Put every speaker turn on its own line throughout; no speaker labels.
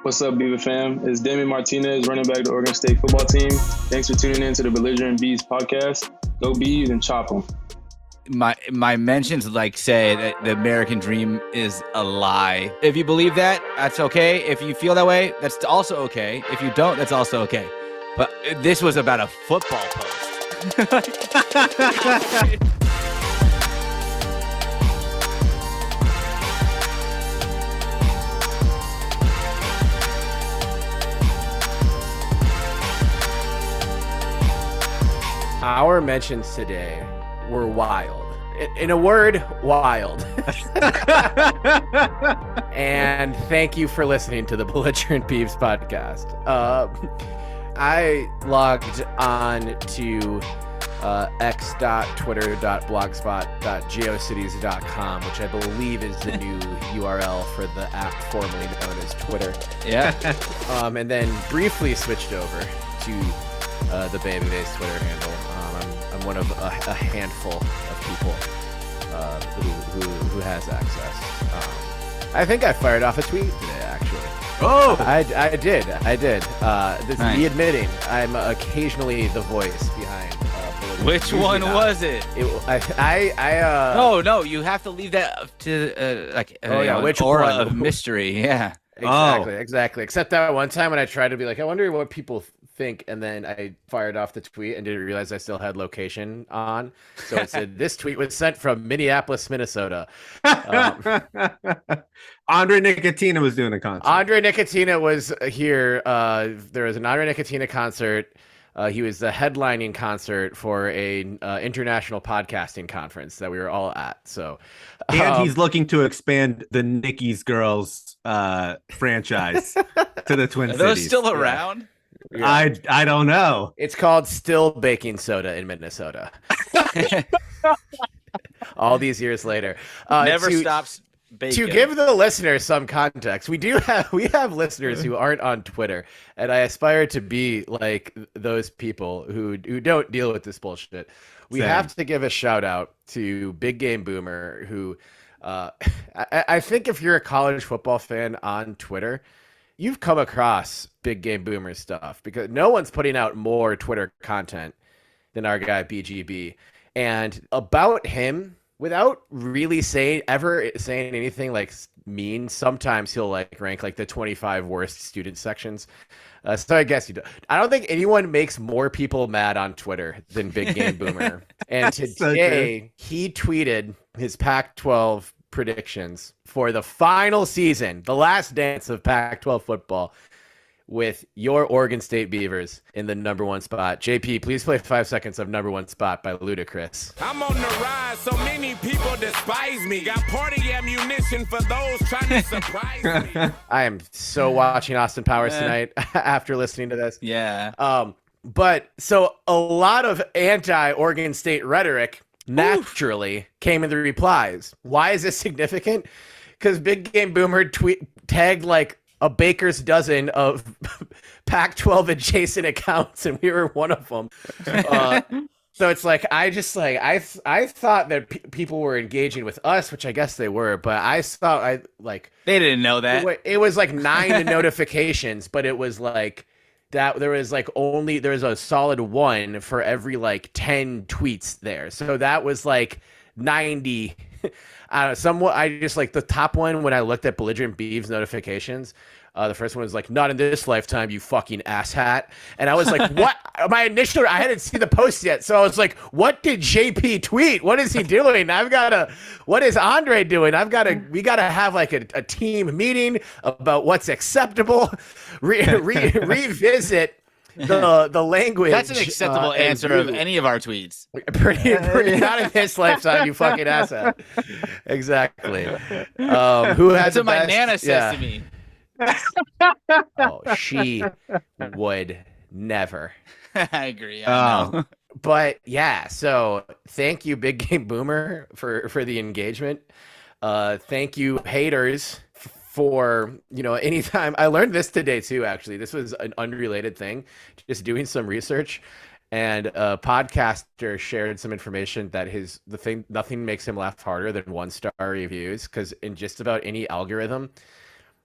What's up, Beaver fam? It's Damien Martinez, running back of the Oregon State football team. Thanks for tuning in to the Belligerent Beavs Podcast. Go Beavs and chop them.
My mentions say that the American dream is a lie. If you believe that, that's okay. If you feel that way, that's also okay. If you don't, that's also okay. But this was about a football post.
Our mentions today were wild. In a word, wild. And thank you for listening to the Belligerent Beavs Podcast. I logged on to x.twitter.blogspot.geocities.com, which I believe is the new URL for the app formerly known as Twitter.
Yeah.
And then briefly switched over to the Baby Days Twitter handle. I'm one of a handful of people who has access. I think I fired off a tweet today, actually.
Oh,
I did. This is me admitting I'm occasionally the voice behind.
which one was it? No, you have to leave that to
which
aura
one?
of mystery. Yeah.
Exactly. Except that one time when I tried to be like, I wonder what people think, and then I fired off the tweet and didn't realize I still had location on. So it said, this tweet was sent from Minneapolis, Minnesota.
Andre Nickatina was doing a concert.
Andre Nickatina was here. There was an Andre Nickatina concert. He was the headlining concert for a international podcasting conference that we were all at. So,
and he's looking to expand the Nicky's Girls franchise to the Twin
Are
Cities.
those still around?
Yeah. I don't know.
It's called Still Baking Soda in Minnesota. All these years later,
Never stops baking.
To give the listeners some context, we have listeners who aren't on Twitter, and I aspire to be like those people who don't deal with this bullshit. We have to give a shout out to Big Game Boomer, who I think if you're a college football fan on Twitter, you've come across Big Game Boomer stuff, because no one's putting out more Twitter content than our guy BGB. And about him, without really saying anything like mean, sometimes he'll rank the 25 worst student sections. So I guess I don't think anyone makes more people mad on Twitter than Big Game Boomer. And today he tweeted his Pac-12 predictions for the final season, the last dance of Pac-12 football, with your Oregon State Beavers in the number one spot. JP, please play 5 seconds of Number One Spot by Ludacris.
I'm on the rise, so many people despise me. Got party ammunition for those trying to surprise me.
I am so watching Austin Powers tonight after listening to this.
Yeah.
But so a lot of anti-Oregon State rhetoric naturally came in the replies. Why is this significant? Because Big Game Boomer tagged a baker's dozen of Pac-12 adjacent accounts, and we were one of them. So it's I thought that people were engaging with us, which I guess they were, but I thought
they didn't know that.
It was 9 notifications, but it was that there was a solid 1 for every 10 tweets there. So that was 90. Somewhat. I just the top one when I looked at Belligerent Beavs notifications. The first one was not in this lifetime, you fucking asshat. And I was what? I hadn't seen the post yet. So I was what did JP tweet? What is he doing? What is Andre doing? We got to have a team meeting about what's acceptable. Revisit the language.
That's an acceptable answer of any of our tweets.
Pretty not in this lifetime, you fucking asshat. Exactly. Who has
That's what my nana says to me.
Oh, she would never.
I agree. I know.
But yeah, so thank you, Big Game Boomer, for the engagement. Thank you, haters, for anytime. I learned this today too. Actually, this was an unrelated thing. Just doing some research, and a podcaster shared some information that nothing makes him laugh harder than 1-star reviews, because in just about any algorithm,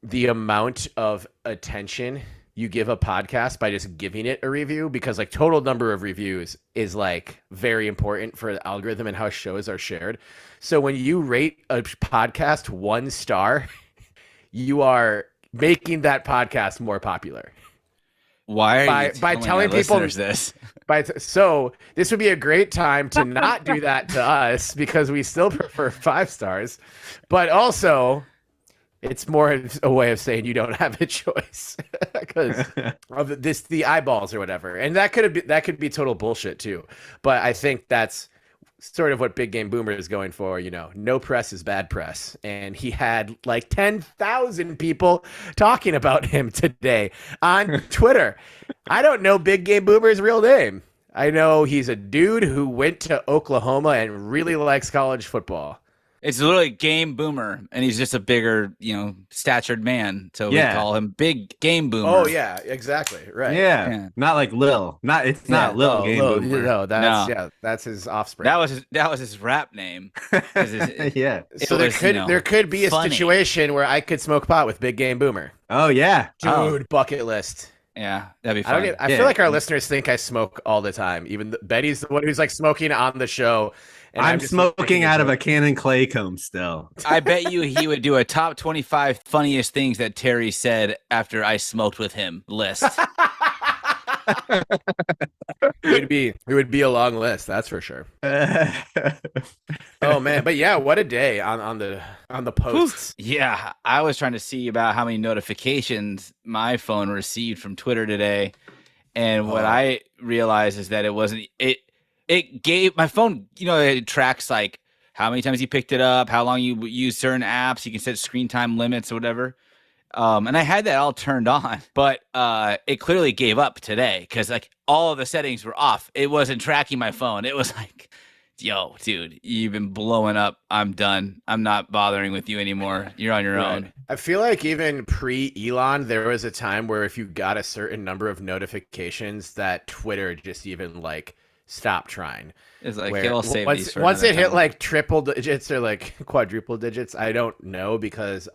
the amount of attention you give a podcast by just giving it a review, because like total number of reviews is like very important for the algorithm and how shows are shared. So when you rate a podcast 1 star, you are making that podcast more popular.
Why are you
by telling people
this?
So this would be a great time to not do that to us, because we still prefer 5 stars, but also it's more a way of saying you don't have a choice because of the eyeballs or whatever. And that could be total bullshit too. But I think that's sort of what Big Game Boomer is going for. You know, no press is bad press. And he had like 10,000 people talking about him today on Twitter. I don't know Big Game Boomer's real name. I know he's a dude who went to Oklahoma and really likes college football.
It's literally Game Boomer, and he's just a bigger, statured man. So we call him Big Game Boomer.
Oh yeah, exactly. Right.
Yeah. Not like Lil. It's not Lil Game Boomer.
No, that's his offspring.
That was his rap name.
Yeah.
So there could be a situation where I could smoke pot with Big Game Boomer.
Oh yeah.
Dude, bucket list.
Yeah, that'd be fun.
I feel like our listeners think I smoke all the time. Even Betty's the one who's like smoking on the show. And
I'm smoking out of a Canon clay comb still.
I bet you he would do a top 25 funniest things that Terry said after I smoked with him list.
It would be a long list, that's for sure. Oh man, but yeah, what a day on the posts.
Yeah, I was trying to see about how many notifications my phone received from Twitter today, and what I realized is that it gave my phone, it tracks like how many times you picked it up, how long you use certain apps. You can set screen time limits or whatever. And I had that all turned on, but it clearly gave up today because like all of the settings were off. It wasn't tracking my phone. It was like, yo, dude, you've been blowing up. I'm done. I'm not bothering with you anymore. You're on your own.
I feel like even pre-Elon, there was a time where if you got a certain number of notifications that Twitter just even like stop trying.
It's like they'll save these for
once it hit
time.
like triple digits or like quadruple digits. I don't know, because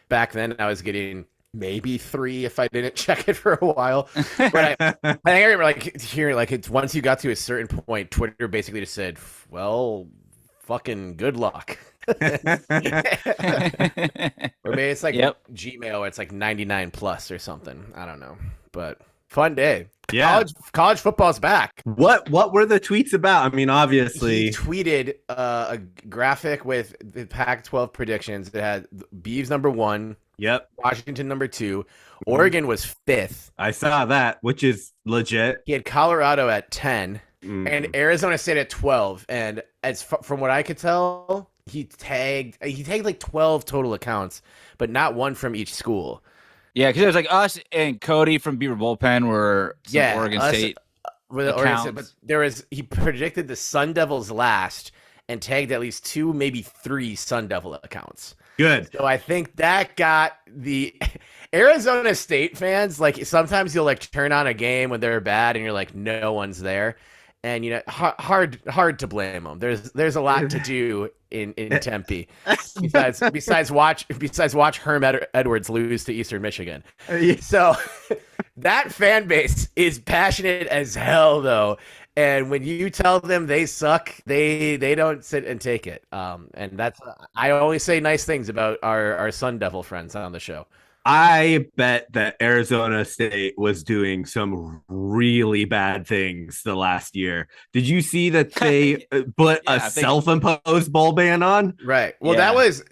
back then I was getting maybe 3 if I didn't check it for a while. But I think I remember like hearing like it's once you got to a certain point, Twitter basically just said, "Well, fucking good luck." Or maybe it's like Gmail, it's like 99 plus or something. I don't know, but fun day.
Yeah,
college football's back.
What were the tweets about? I mean, obviously,
he tweeted a graphic with the Pac-12 predictions. It had Beavs number 1.
Yep.
Washington number 2. Oregon was 5th.
I saw that, which is legit.
He had Colorado at 10 and Arizona State at 12. And as from what I could tell, he tagged like 12 total accounts, but not one from each school.
Yeah, because it was like us and Cody from Beaver Bullpen were Oregon State.
But he predicted the Sun Devils last and tagged at least 2, maybe 3 Sun Devil accounts.
Good.
So I think that got the Arizona State fans, like sometimes you'll like turn on a game when they're bad and you're like, no one's there. And hard to blame them. There's a lot to do in Tempe besides watch Herm Edwards lose to Eastern Michigan. So that fan base is passionate as hell though. And when you tell them they suck, they don't sit and take it. And that's I always say nice things about our Sun Devil friends on the show.
I bet that Arizona State was doing some really bad things the last year. Did you see that they put a self-imposed bowl ban on?
Right. Well,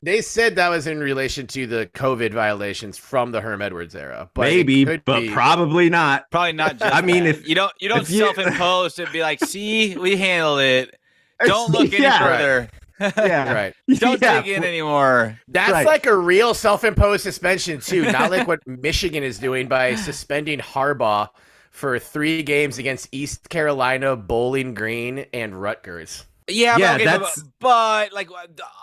they said that was in relation to the COVID violations from the Herm Edwards era. But
maybe, but probably not.
Probably not. Just
I mean,
that. If you don't self-impose and be like, see, we handled it. Don't look any further.
Right. Yeah, right.
Don't dig in anymore.
That's like a real self-imposed suspension too, not like what Michigan is doing by suspending Harbaugh for 3 games against East Carolina, Bowling Green, and Rutgers.
But like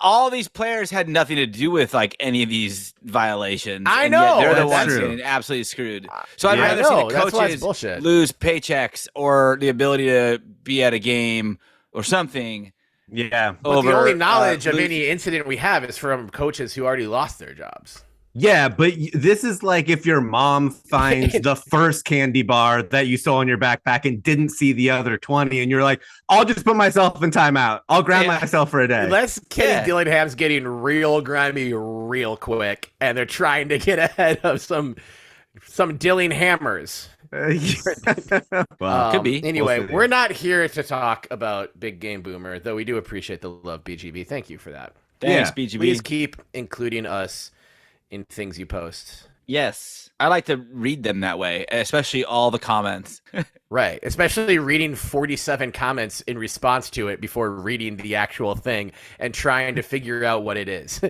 all these players had nothing to do with like any of these violations.
I know
they're the ones getting absolutely screwed. So I'd rather see the coaches lose paychecks or the ability to be at a game or something.
Yeah, but the only knowledge of any incident we have is from coaches who already lost their jobs.
Yeah, but this is like if your mom finds the first candy bar that you saw in your backpack and didn't see the other 20, and you're like, I'll just put myself in timeout. I'll ground myself for a day.
Unless Kenny Dillingham's getting real grimy real quick, and they're trying to get ahead of some Dillinghammers.
Well,
could be.
Anyway, we're not here to talk about Big Game Boomer, though we do appreciate the love, BGB. Thank you for that.
Thanks, BGB.
Please keep including us in things you post.
Yes. I like to read them that way, especially all the comments.
Right. Especially reading 47 comments in response to it before reading the actual thing and trying to figure out what it is.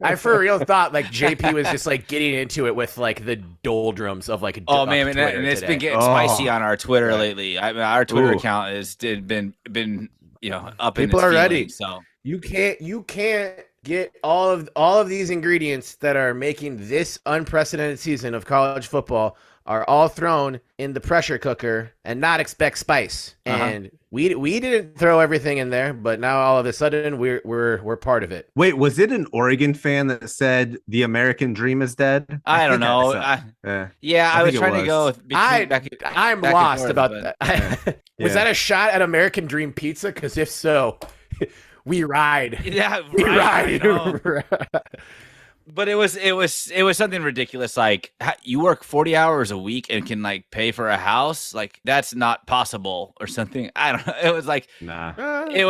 I for real thought like JP was just like getting into it with like the doldrums of like
man, and it's been getting spicy on our Twitter lately. I mean, our Twitter account has been up.
People
in its
are ready.
So
you can't get all of these ingredients that are making this unprecedented season of college football are all thrown in the pressure cooker and not expect spice. And we didn't throw everything in there, but now all of a sudden we're part of it.
Wait, was it an Oregon fan that said the American dream is dead?
I don't know. I was trying to go.
I'm lost about that. Was that a shot at American Dream Pizza? Because if so, we ride.
Yeah,
we ride.
But it was something ridiculous. Like you work 40 hours a week and can like pay for a house. Like that's not possible or something. I don't know. It was like, it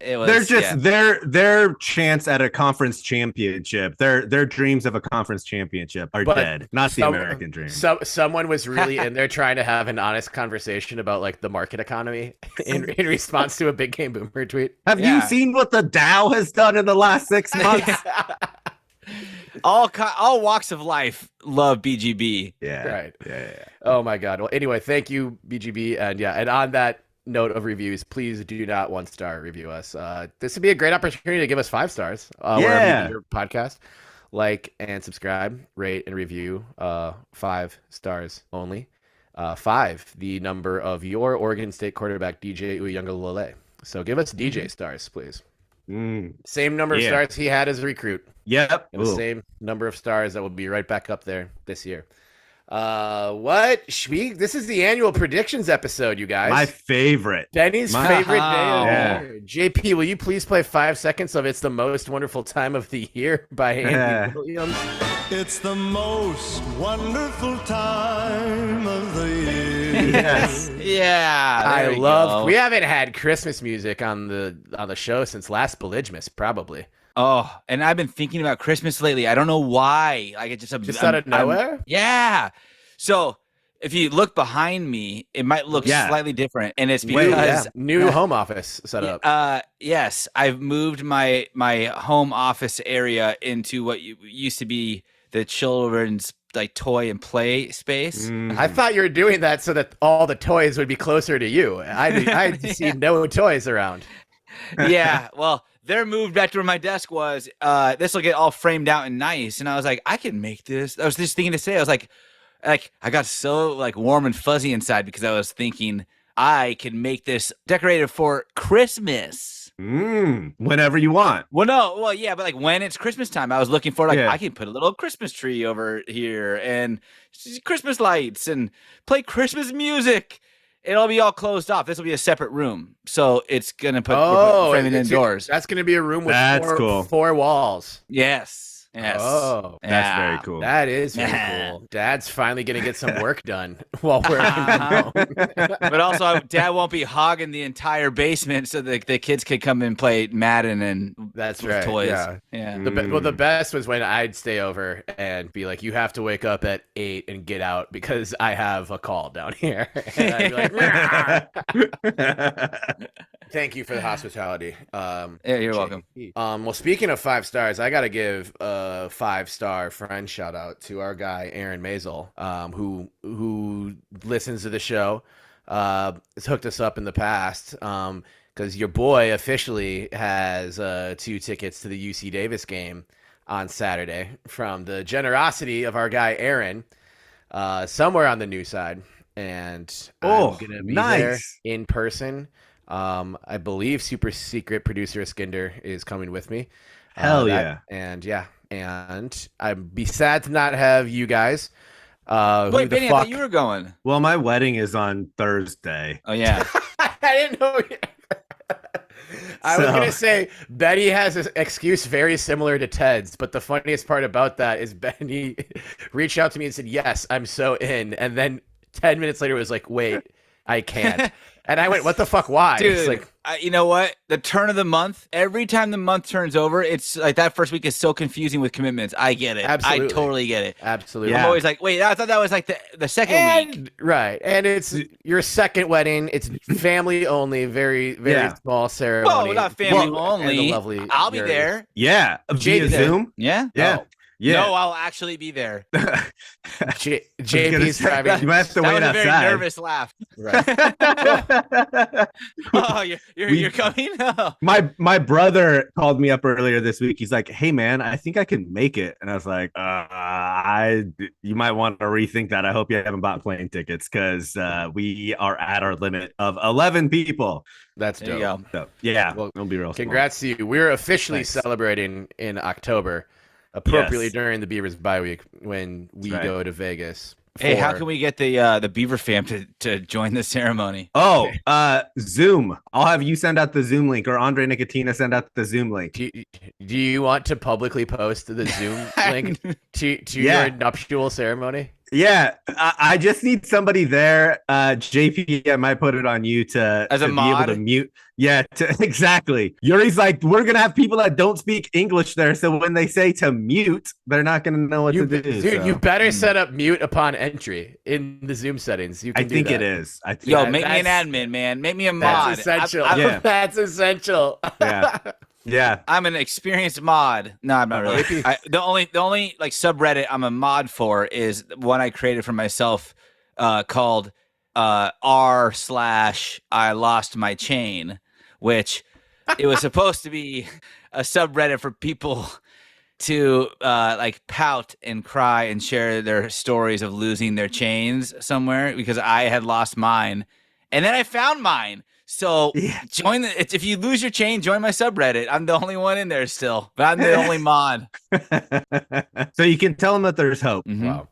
was.
They're just their chance at a conference championship. Their dreams of a conference championship are dead. Not the American dream.
So someone was really in there trying to have an honest conversation about like the market economy in response to a Big Game Boomer tweet.
Have you seen what the Dow has done in the last 6 months?
All walks of life love BGB.
Yeah.
Right.
Yeah.
Oh my God. Well, anyway, thank you, BGB. And on that note of reviews, please do not 1-star review us. This would be a great opportunity to give us 5 stars. Wherever you get your podcast. Like and subscribe, rate and review. 5 stars only. 5, the number of your Oregon State quarterback, DJ Uiagalelei. So give us DJ stars, please. Same number of stars he had as a recruit.
Yep.
And the same number of stars that will be right back up there this year. This is the annual predictions episode, you guys.
My favorite.
Benny's favorite day of the year. JP, will you please play 5 seconds of It's the Most Wonderful Time of the Year by Andy Williams?
It's the most wonderful time of the year.
Yes.
Yeah.
We haven't had Christmas music on the show since last Belligerent, probably.
Oh, and I've been thinking about Christmas lately. I don't know why. Like it just
out of nowhere.
Yeah. So if you look behind me, it might look slightly different, and it's because
new home office set up.
Yes, I've moved my home office area into what used to be the children's like toy and play space.
I thought you were doing that so that all the toys would be closer to you. I see no toys around.
Yeah, well, they're moved back to where my desk was. This will get all framed out and nice. And I was like, I can make this. I was just thinking to say, I was like I got so like warm and fuzzy inside because I was thinking I can make this decorated for Christmas.
Whenever you want.
Well, no, well, yeah, but like when it's Christmas time, I was looking for like I can put a little Christmas tree over here and Christmas lights and play Christmas music. It'll be all closed off. This will be a separate room, so it's gonna framing indoors.
That's gonna be a room with 4 walls.
Yes.
Oh,
that's very cool.
That is very cool. Dad's finally gonna get some work done while we're home.
But also, Dad won't be hogging the entire basement, so the kids could come and play Madden and toys. Yeah.
The best was when I'd stay over and be like, "You have to wake up at 8 and get out because I have a call down here." And I'd be like, Thank you for the hospitality.
You're welcome.
Well, speaking of 5 stars, I got to give a 5-star friend shout out to our guy Aaron Mazel, who listens to the show. Has hooked us up in the past because your boy officially has 2 tickets to the UC Davis game on Saturday from the generosity of our guy Aaron, somewhere on the new side, and I'm gonna be there in person. I believe super secret producer Skinder is coming with me.
Hell yeah.
And and I'd be sad to not have you guys.
Wait, Benny, I thought you were going.
Well, my wedding is on Thursday.
Oh, yeah.
I didn't know. I was going to say, Benny has an excuse very similar to Ted's, but the funniest part about that is Benny reached out to me and said, yes, I'm so in. And then 10 minutes later was like, wait, I can't. And I went, what the fuck, why?
Dude,
it's like,
you know what? The turn of the month, every time the month turns over, it's like that first week is so confusing with commitments. I get it.
Absolutely.
I totally get it.
Absolutely.
I'm always like, wait, I thought that was like the second week.
Right. And it's your second wedding. It's family only, very, very small ceremony.
Well, not family only.
Lovely
I'll be there.
Yeah. Via Zoom.
Yeah.
Yeah.
Oh.
Yeah.
No, I'll actually be there.
JP's driving.
You might have to
That
wait
was a very
outside.
nervous laugh.
Right.
Oh, you're coming? Oh.
My brother called me up earlier this week. He's like, "Hey man, I think I can make it." And I was like, you might want to rethink that. I hope you haven't bought plane tickets because we are at our limit of 11 people.
That's
There
dope.
you go.
So yeah,
Well,
it'll be real.
Congrats to you. We're officially
Thanks.
celebrating in October, appropriately
Yes.
during the Beavers bye week when we
right.
go to Vegas.
Hey, how
for-
can we get the Beaver fam to join the ceremony?
Oh, Zoom. I'll have you send out the Zoom link, or Andre Nicotina send out the Zoom link.
Do you want to publicly post the Zoom link to
Yeah.
your nuptial ceremony?
Yeah, I just need somebody there. JP, I might put it on you to
As a
be
mod?
able to mute. Yeah, exactly. Yuri's like, we're gonna have people that don't speak English there, so when they say to mute, they're not gonna know what to do.
Dude,
so.
you better set up mute upon entry in the Zoom settings. You can
I think
do
it
that.
is. I think
Yo,
Yeah,
make me an
that's-
admin, man. Make me a mod.
That's essential.
Yeah.
That's essential.
Yeah. Yeah.
I'm an experienced mod. No, I'm not really. The only like subreddit I'm a mod for is one I created for myself, called r/I lost my chain, which it was supposed to be a subreddit for people to like pout and cry and share their stories of losing their chains somewhere because I had lost mine, and then I found mine. So join if you lose your chain, join my subreddit. I'm the only one in there still, but I'm the only mod.
So you can tell them that there's hope.
Mhm.
Wow.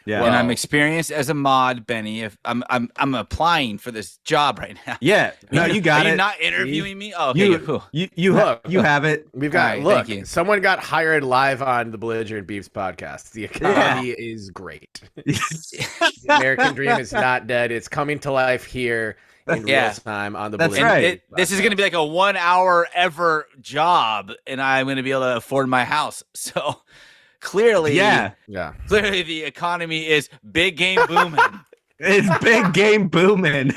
Yeah.
And I'm experienced as a mod, Benny. If I'm applying for this job right now.
Yeah. No, you got
Are
it.
you not interviewing me? Oh, okay. Cool.
You have it.
We've got
All right,
look.
thank you.
Someone got hired live on the Belligerent Beavs podcast. The economy is great. The American dream is not dead. It's coming to life here in real time on the
That's
Belligerent
right.
Beavs
This is
podcast.
going to be like a 1 hour ever job, and I'm going to be able to afford my house. So clearly,
Yeah.
clearly the economy is big game booming.
It's big game booming.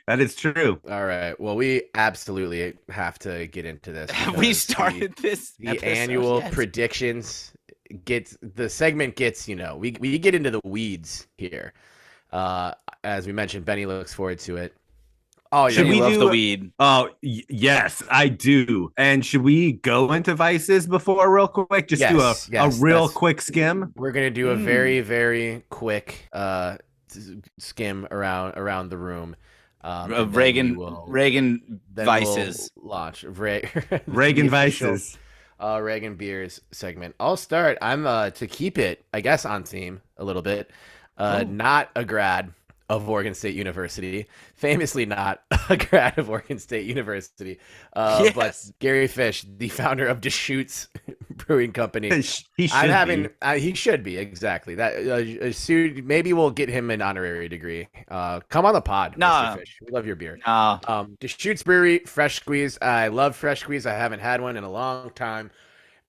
That is true.
All right. Well, we absolutely have to get into this.
We
because
started this
the
episode,
annual
yes.
predictions. The segment gets, we get into the weeds here. As we mentioned, Benny looks forward to it. Oh,
Should
yeah.
we
love
do
the weed?
Oh, yes, I do. And should we go into vices before real quick? Just do a real
that's-
quick skim.
We're gonna do a very, very quick skim around the room.
Of
and then
Reagan
we will-
Reagan
then
vices.
we'll launch
Reagan
the official,
vices.
Reagan beers segment. I'll start. I'm to keep it, I guess, on theme a little bit. Not a grad of Oregon State University, famously not a grad of Oregon State University,
Yes.
but Gary Fish, the founder of Deschutes Brewing Company.
He should
He should be, exactly. That maybe we'll get him an honorary degree. Come on the pod,
No.
Mr. Fish. We love your beer. Deschutes Brewery, fresh squeeze. I love fresh squeeze. I haven't had one in a long time,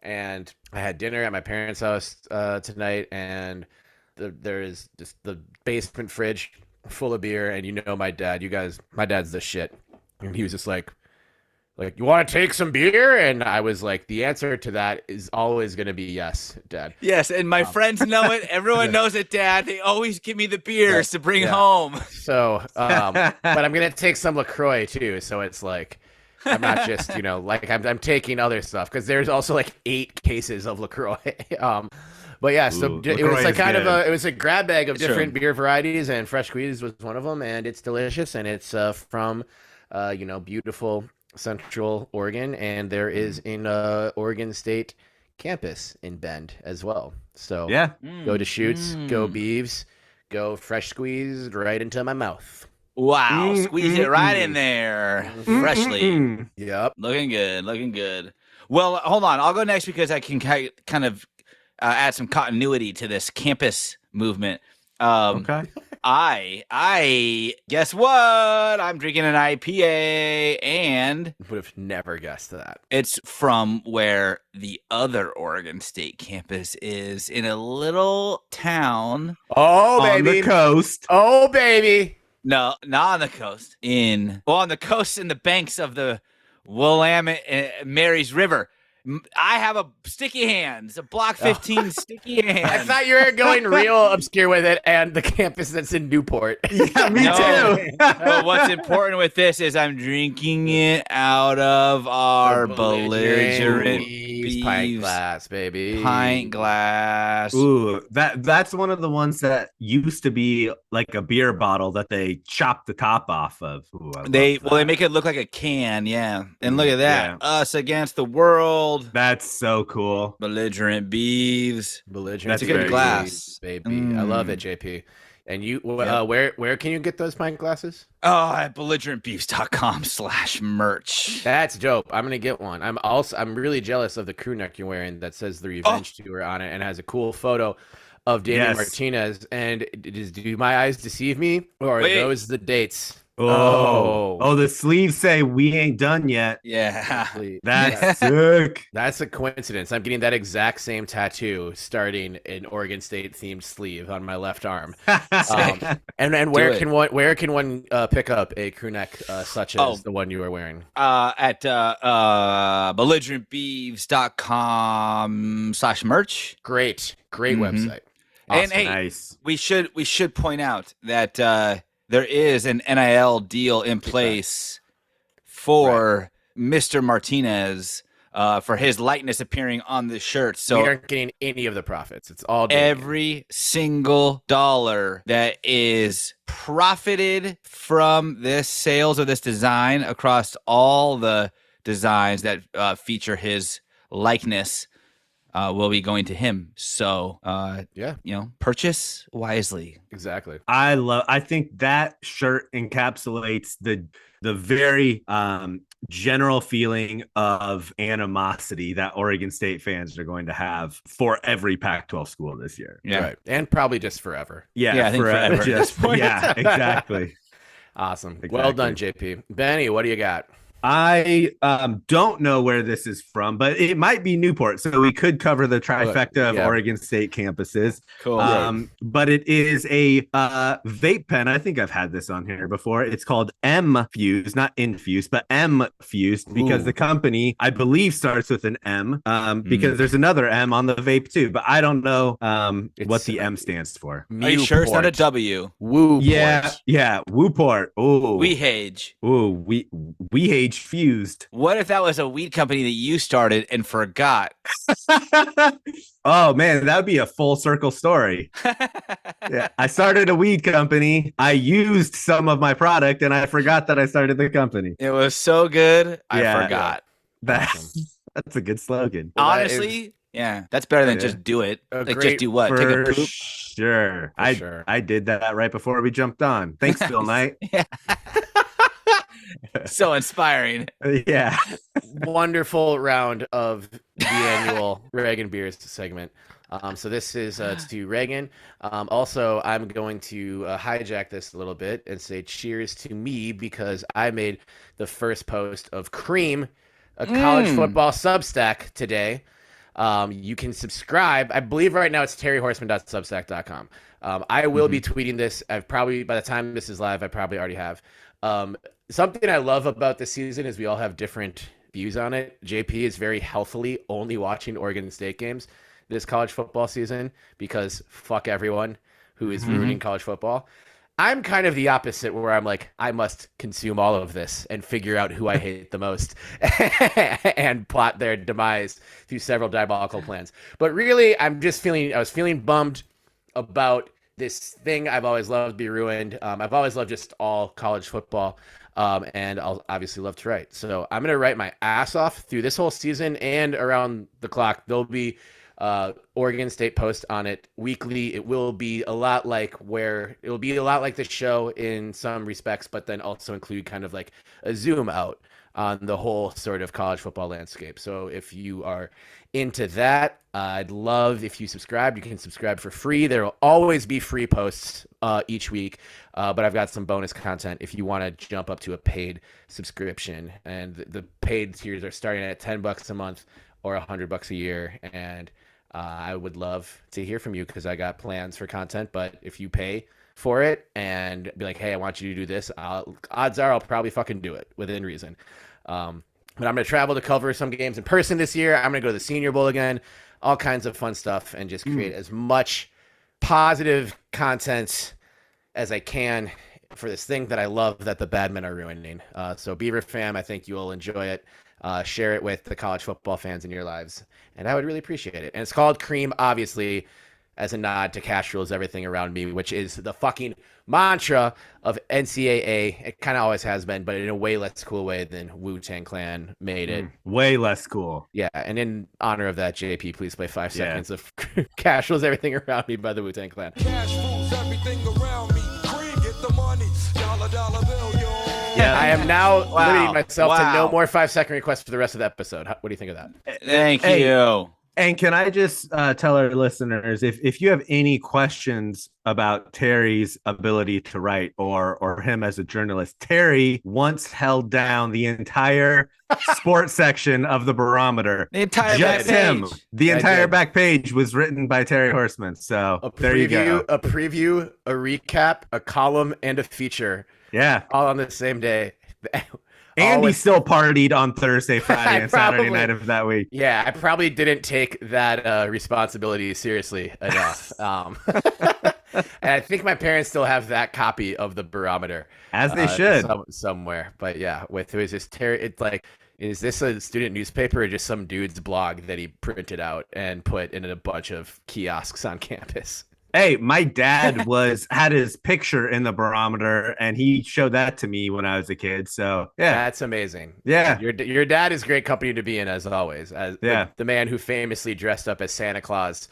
and I had dinner at my parents' house tonight, and there is just the basement fridge full of beer, and my dad. My dad's the shit, and he was just like, you want to take some beer? And I was like, the answer to that is always going to be yes, Dad.
Yes, and my friends know it. Everyone knows it, Dad. They always give me the beers to bring home.
So, but I'm going to take some LaCroix too. So it's like, I'm not just, I'm taking other stuff because there's also like 8 cases of LaCroix. But yeah, so it was like it was a grab bag of different beer varieties, and fresh squeeze was one of them, and it's delicious, and it's from, beautiful Central Oregon, and there is an Oregon State campus in Bend as well. So
Yeah.
go to shoots, go Beavs, go fresh squeezed right into my mouth.
Wow, squeeze it right in there, freshly.
Yep.
Looking good, looking good. Well, hold on. I'll go next because I can kind of add some continuity to this campus movement.
Okay.
I guess what? I'm drinking an IPA, and
Would have never guessed that.
it's from where the other Oregon State campus is, in a little town.
Oh,
On
baby.
the coast.
Oh, baby.
No, not on the coast. On the coast in the banks of the Willamette Mary's River. I have a sticky hands, a Block 15 sticky hands.
I thought you were going real obscure with it, and the campus that's in Newport.
Yeah, me
No.
too.
No, what's important with this is I'm drinking it out of our belligerent
Beavs pint
Beavs
glass, baby.
pint glass.
Ooh, that's one of the ones that used to be like a beer bottle that they chopped the top off of. Ooh, I love
They
that.
make it look like a can, yeah. And look at that,
Yeah.
us against the world.
That's so cool.
Belligerent Beavs.
Belligerent.
That's
a good
very
glass.
baby. I love it, JP. And you,
Yeah.
where can you get those pint glasses?
Oh, at belligerentbeavs.com/merch.
That's dope. I'm gonna get one. I'm really jealous of the crew neck you're wearing that says the Revenge Tour on it and has a cool photo of Damian
Yes.
Martinez. And do my eyes deceive me, or are
Wait.
those the dates?
Oh, the sleeves say we ain't done yet.
Yeah.
That's sick.
That's a coincidence. I'm getting that exact same tattoo, starting an Oregon State themed sleeve on my left arm. And where
it.
can one pick up a crew neck such as the one you are wearing?
At belligerentbeavs.com/merch.
Great website.
And hey,
Nice.
we should point out that there is an NIL deal in place for Mr. Martinez for his likeness appearing on the shirt. So
we aren't getting any of the profits. It's all Damian.
every single dollar that is profited from this sales of this design across all the designs that feature his likeness will be going to him. So, purchase wisely.
Exactly.
I think that shirt encapsulates the very general feeling of animosity that Oregon State fans are going to have for every Pac-12 school this year.
Yeah.
Right. And probably just forever.
Yeah, I think forever at this point.
Yeah, exactly.
Awesome.
Exactly.
Well done, JP. Benny, what do you got?
I don't know where this is from, but it might be Newport. So we could cover the trifecta of Oregon State campuses.
Cool.
But it is a vape pen. I think I've had this on here before. It's called M Fused, not Infused, but M Fused, because the company, I believe, starts with an M because there's another M on the vape too. But I don't know what the M stands for.
Are you sure it's not a W?
Woo.
Yeah. Wooport. Oh,
Weehage.
Weehage Fused.
What if that was a weed company that you started and forgot?
Oh man, that would be a full circle story. Yeah, I started a weed company. I used some of my product, and I forgot that I started the company.
It was so good, I
Yeah.
forgot.
That's a good slogan.
Honestly, yeah, that's better than just do it. Like just do what? Take a
For
poop.
sure.
sure.
I did that right before we jumped on. Thanks, Phil Knight.
Yeah. So inspiring.
Yeah.
Wonderful round of the annual Reagan Beers segment. So this is to Reagan. Also, I'm going to hijack this a little bit and say cheers to me because I made the first post of Cream, a college football Substack today. You can subscribe. I believe right now it's terryhorseman.substack.com. I will be tweeting this. I've probably, by the time this is live, I probably already have. Something I love about this season is we all have different views on it. JP is very healthily only watching Oregon State games this college football season because fuck everyone who is ruining college football. I'm kind of the opposite where I'm like, I must consume all of this and figure out who I hate the most and plot their demise through several diabolical plans. But really, I was feeling bummed about this thing I've always loved be ruined. I've always loved just all college football. And I'll obviously love to write. So I'm going to write my ass off through this whole season and around the clock. There'll be Oregon State post on it weekly. It will be a lot like the show in some respects, but then also include kind of like a zoom out on the whole sort of college football landscape. So if you are into that, I'd love if you subscribe. You can subscribe for free. There will always be free posts each week, but I've got some bonus content if you want to jump up to a paid subscription. And the paid tiers are starting at $10 a month or $100 a year. And I would love to hear from you because I got plans for content. But if you pay for it and be like, hey, I want you to do this, odds are I'll probably fucking do it within reason. But I'm going to travel to cover some games in person this year. I'm going to go to the Senior Bowl again, all kinds of fun stuff, and just create as much positive content as I can for this thing that I love that the bad men are ruining. So Beaver fam, I think you will enjoy it. Share it with the college football fans in your lives, and I would really appreciate it. And it's called Cream, obviously, as a nod to Cash Rules Everything Around Me, which is the fucking mantra of NCAA. It kind of always has been, but in a way less cool way than Wu-Tang Clan made it.
Way less cool.
Yeah, and in honor of that, JP, please play 5 seconds of Cash Rules Everything Around Me by the Wu-Tang Clan.
Cash rules everything around me. Cream, get the money. Dollar bill, yo.
Yeah, I am now limiting myself to no more 5-second requests for the rest of the episode. What do you think of that?
Thank you.
And can I just tell our listeners, if you have any questions about Terry's ability to write or him as a journalist, Terry once held down the entire sports section of the Barometer.
The entire
just
back
him.
page.
The entire back page was written by Terry Horseman. So there you go.
A preview, a recap, a column, and a feature.
Yeah.
All on the same day.
And he still partied on Thursday, Friday, and Saturday night of that week.
Yeah, I probably didn't take that responsibility seriously enough. And I think my parents still have that copy of the Barometer.
As they should.
Somewhere. But yeah, it was just it's like, is this a student newspaper or just some dude's blog that he printed out and put in a bunch of kiosks on campus?
Hey, my dad had his picture in the Barometer, and he showed that to me when I was a kid. So yeah,
that's amazing.
Yeah,
your dad is great company to be in, as always. As the man who famously dressed up as Santa Claus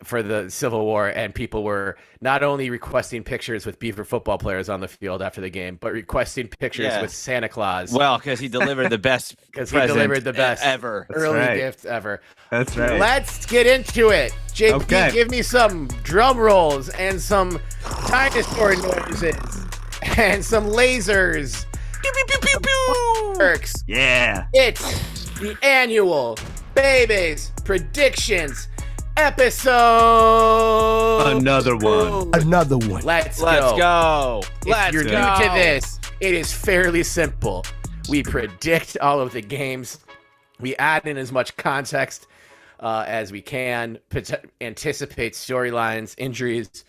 for the Civil War, and people were not only requesting pictures with Beaver football players on the field after the game, but requesting pictures with Santa Claus.
Well, because he delivered the best
ever early gift ever.
That's right.
Let's get into it. JP, give me some drum rolls and some dinosaur noises and some lasers. Pew, pew, pew, pew, pew. Works.
Yeah.
It's the annual Bebes Predictions episode.
Another one.
Let's go. If you're new to this, it is fairly simple. We predict all of the games. We add in as much context as we can, anticipate storylines, injuries.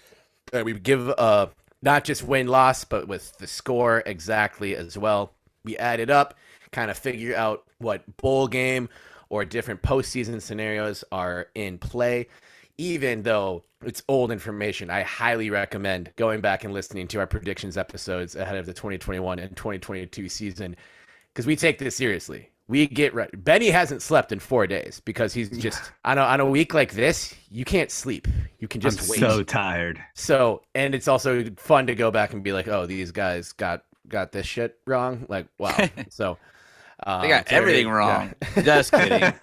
We give not just win-loss, but with the score exactly as well. We add it up, kind of figure out what bowl game or different postseason scenarios are in play. Even though it's old information, I highly recommend going back and listening to our predictions episodes ahead of the 2021 and 2022 season, because we take this seriously. We get right. Benny hasn't slept in 4 days because he's just on a week like this. You can't sleep. You can just wait.
So tired.
So, and it's also fun to go back and be like, oh, these guys got this shit wrong. Like, wow. So.
They got everything wrong. Yeah. Just kidding.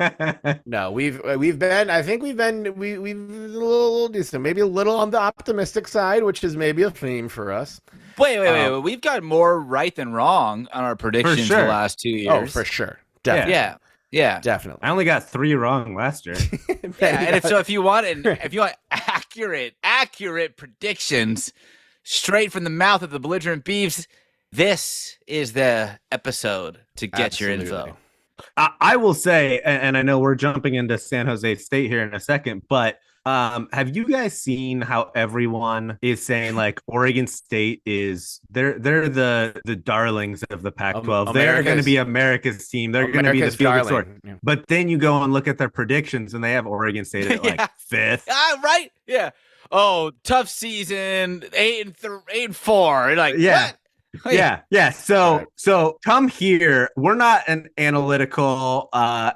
No, we've been a little decent, maybe a little on the optimistic side, which is maybe a theme for us.
Wait. We've got more right than wrong on our predictions the last 2 years.
Oh, for sure. Definitely.
Yeah.
Definitely.
I only got 3 wrong last year.
If you want accurate predictions straight from the mouth of the Belligerent Beavs, this is the episode to get your info.
I will say, and I know we're jumping into San Jose State here in a second, but have you guys seen how everyone is saying like Oregon State they're the darlings of the Pac-12. They're going to be America's team. They're going to be the feel-good story. Yeah. But then you go and look at their predictions, and they have Oregon State at like 5th.
Right? Yeah. tough season, 8-4. Like,
yeah.
what?
Yeah. So come here. We're not an analytical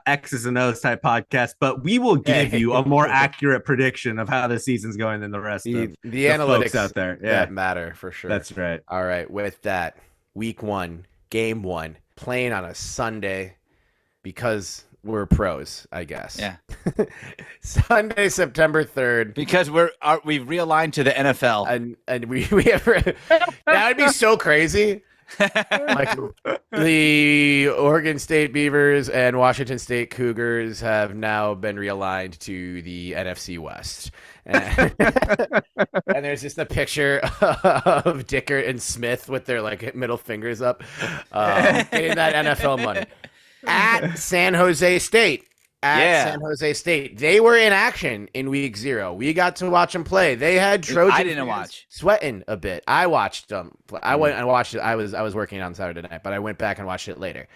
X's and O's type podcast, but we will give you a more accurate prediction of how the season's going than the rest of
the analytics
folks out there.
that matter for sure.
That's right.
All right. With that, week 1, game 1, playing on a Sunday because we're pros, I guess.
Yeah.
Sunday, September 3rd.
Because we've realigned to the NFL.
And we have that would be so crazy. Like the Oregon State Beavers and Washington State Cougars have now been realigned to the NFC West. And there's just a picture of Dickert and Smith with their like middle fingers up, getting that NFL money. At San Jose State. San Jose State. They were in action in week 0. We got to watch them play. They had Trojan.
I didn't watch.
Sweating a bit. I watched them. I went and watched it. I was working on Saturday night, but I went back and watched it later.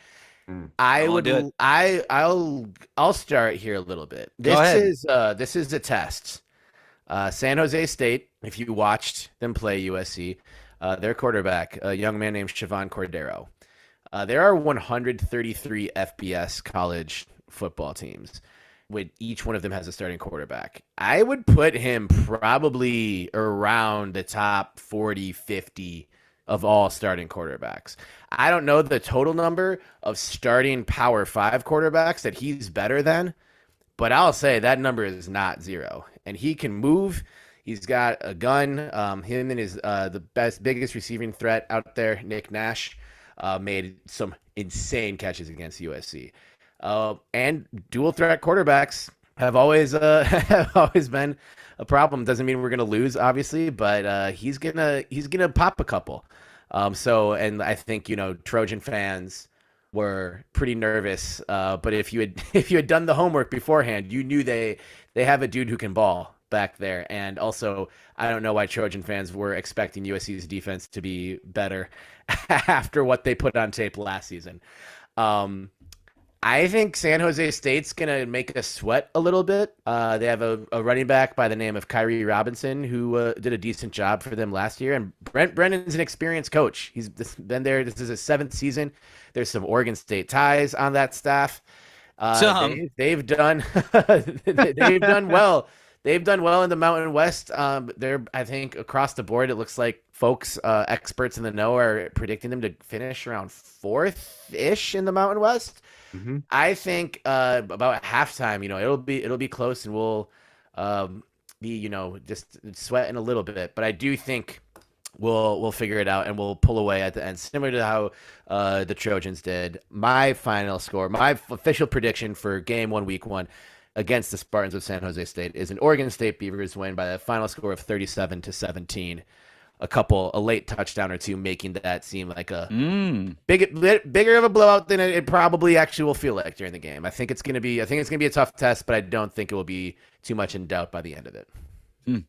I'll start here a little bit. This is a test. San Jose State, if you watched them play USC, their quarterback, a young man named Siobhan Cordero. There are 133 FBS college football teams, with each one of them has a starting quarterback. I would put him probably around the top 40, 50 of all starting quarterbacks. I don't know the total number of starting Power 5 quarterbacks that he's better than, but I'll say that number is not 0. And he can move. He's got a gun. Him and his biggest receiving threat out there, Nick Nash, made some insane catches against USC. And dual threat quarterbacks have always been a problem. Doesn't mean we're gonna lose, obviously, but he's gonna pop a couple. And I think Trojan fans were pretty nervous. But if you had done the homework beforehand, you knew they have a dude who can ball back there. And also, I don't know why Trojan fans were expecting USC's defense to be better after what they put on tape last season. I think San Jose State's going to make us sweat a little bit. They have a running back by the name of Kyrie Robinson who did a decent job for them last year. And Brent Brennan's an experienced coach. He's been there. This is his 7th season. There's some Oregon State ties on that staff. They've done they've done well. They've done well in the Mountain West. I think across the board, it looks like folks, experts in the know, are predicting them to finish around 4th-ish in the Mountain West. Mm-hmm. I think about halftime, it'll be close, and we'll be just sweating a little bit. But I do think we'll figure it out, and we'll pull away at the end, similar to how the Trojans did. My final score, my official prediction for Game 1, Week 1. Against the Spartans of San Jose State is an Oregon State Beavers win by the final score of 37-17. A late touchdown or two, making that seem like a bigger of a blowout than it probably actually will feel like during the game. I think it's gonna be a tough test, but I don't think it will be too much in doubt by the end of it.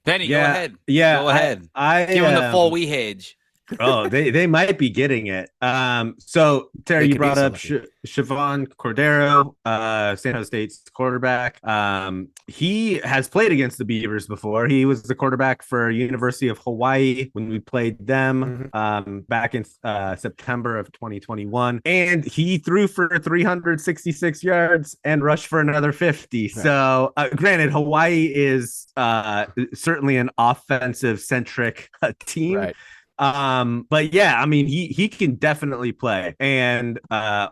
Benny, go ahead.
Yeah,
go ahead.
I
give him the full hedge.
Oh, they might be getting it. So Terry, you brought up Siobhan Cordero, San Jose State's quarterback. He has played against the Beavers before. He was the quarterback for University of Hawaii when we played them back in September of 2021, and he threw for 366 yards and rushed for another 50. Right. So, granted, Hawaii is certainly an offensive centric team.
Right.
But yeah, I mean, he can definitely play. And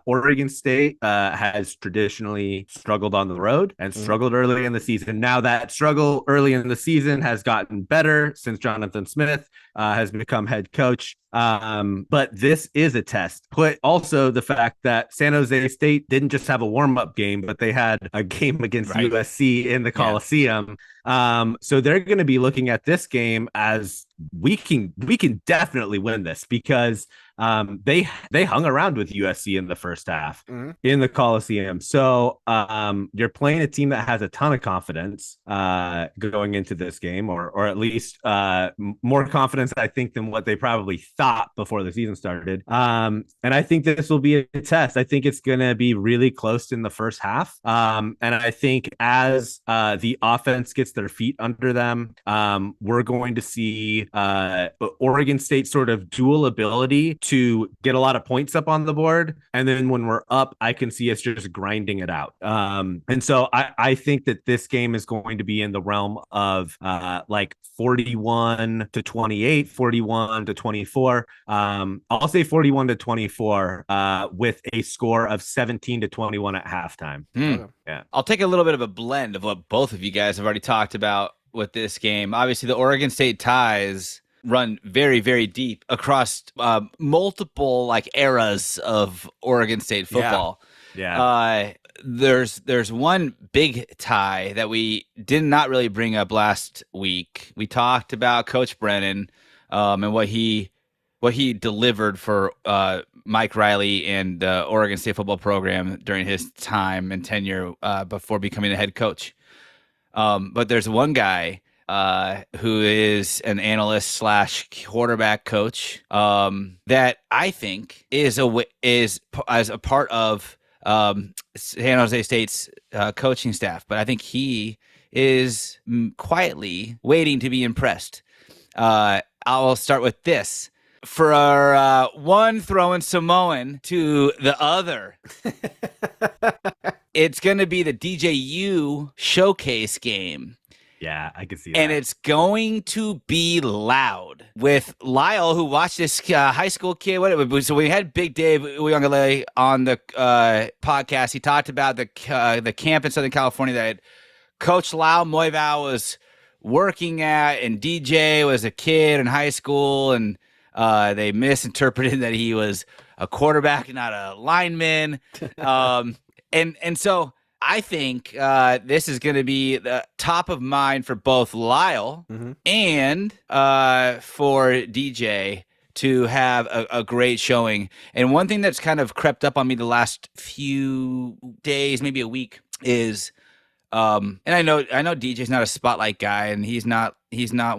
Oregon State has traditionally struggled on the road and struggled early in the season. Now that struggle early in the season has gotten better since Jonathan Smith has become head coach. But this is a test. But also the fact that San Jose State didn't just have a warm-up game, but they had a game against USC in the Coliseum. So they're going to be looking at this game as we can definitely win this, because they hung around with USC in the first half in the Coliseum. So you're playing a team that has a ton of confidence going into this game, or at least more confidence, I think, than what they probably thought before the season started. And I think this will be a test. I think it's going to be really close in the first half. And I think as the offense gets their feet under them, we're going to see Oregon State sort of dual ability to get a lot of points up on the board. And then when we're up, I can see us just grinding it out. And so I think that this game is going to be in the realm of like 41-28, 41-24. I'll say 41-24 with a score of 17-21 at halftime.
Yeah. I'll take a little bit of a blend of what both of you guys have already talked about with this game. Obviously, the Oregon State ties run very, very deep across multiple like eras of Oregon State football.
Yeah.
There's one big tie that we did not really bring up last week. We talked about Coach Brennan and what he delivered for Mike Riley and the Oregon State football program during his time and tenure before becoming a head coach. But there's one guy who is an analyst / quarterback coach that I think is as a part of San Jose State's coaching staff, but I think he is quietly waiting to be impressed. I'll start with this. For our one throwing Samoan to the other, it's going to be the DJU showcase game.
Yeah, I can see that.
And it's going to be loud with Lyle, who watched this high school kid. So we had Big Dave Uyunglele on the podcast. He talked about the camp in Southern California that Coach Lyle Moivao was working at, and DJ was a kid in high school, and they misinterpreted that he was a quarterback, not a lineman. And so I think this is going to be the top of mind for both Lyle and for DJ to have a great showing. And one thing that's kind of crept up on me the last few days, maybe a week, is and I know DJ's not a spotlight guy, and he's not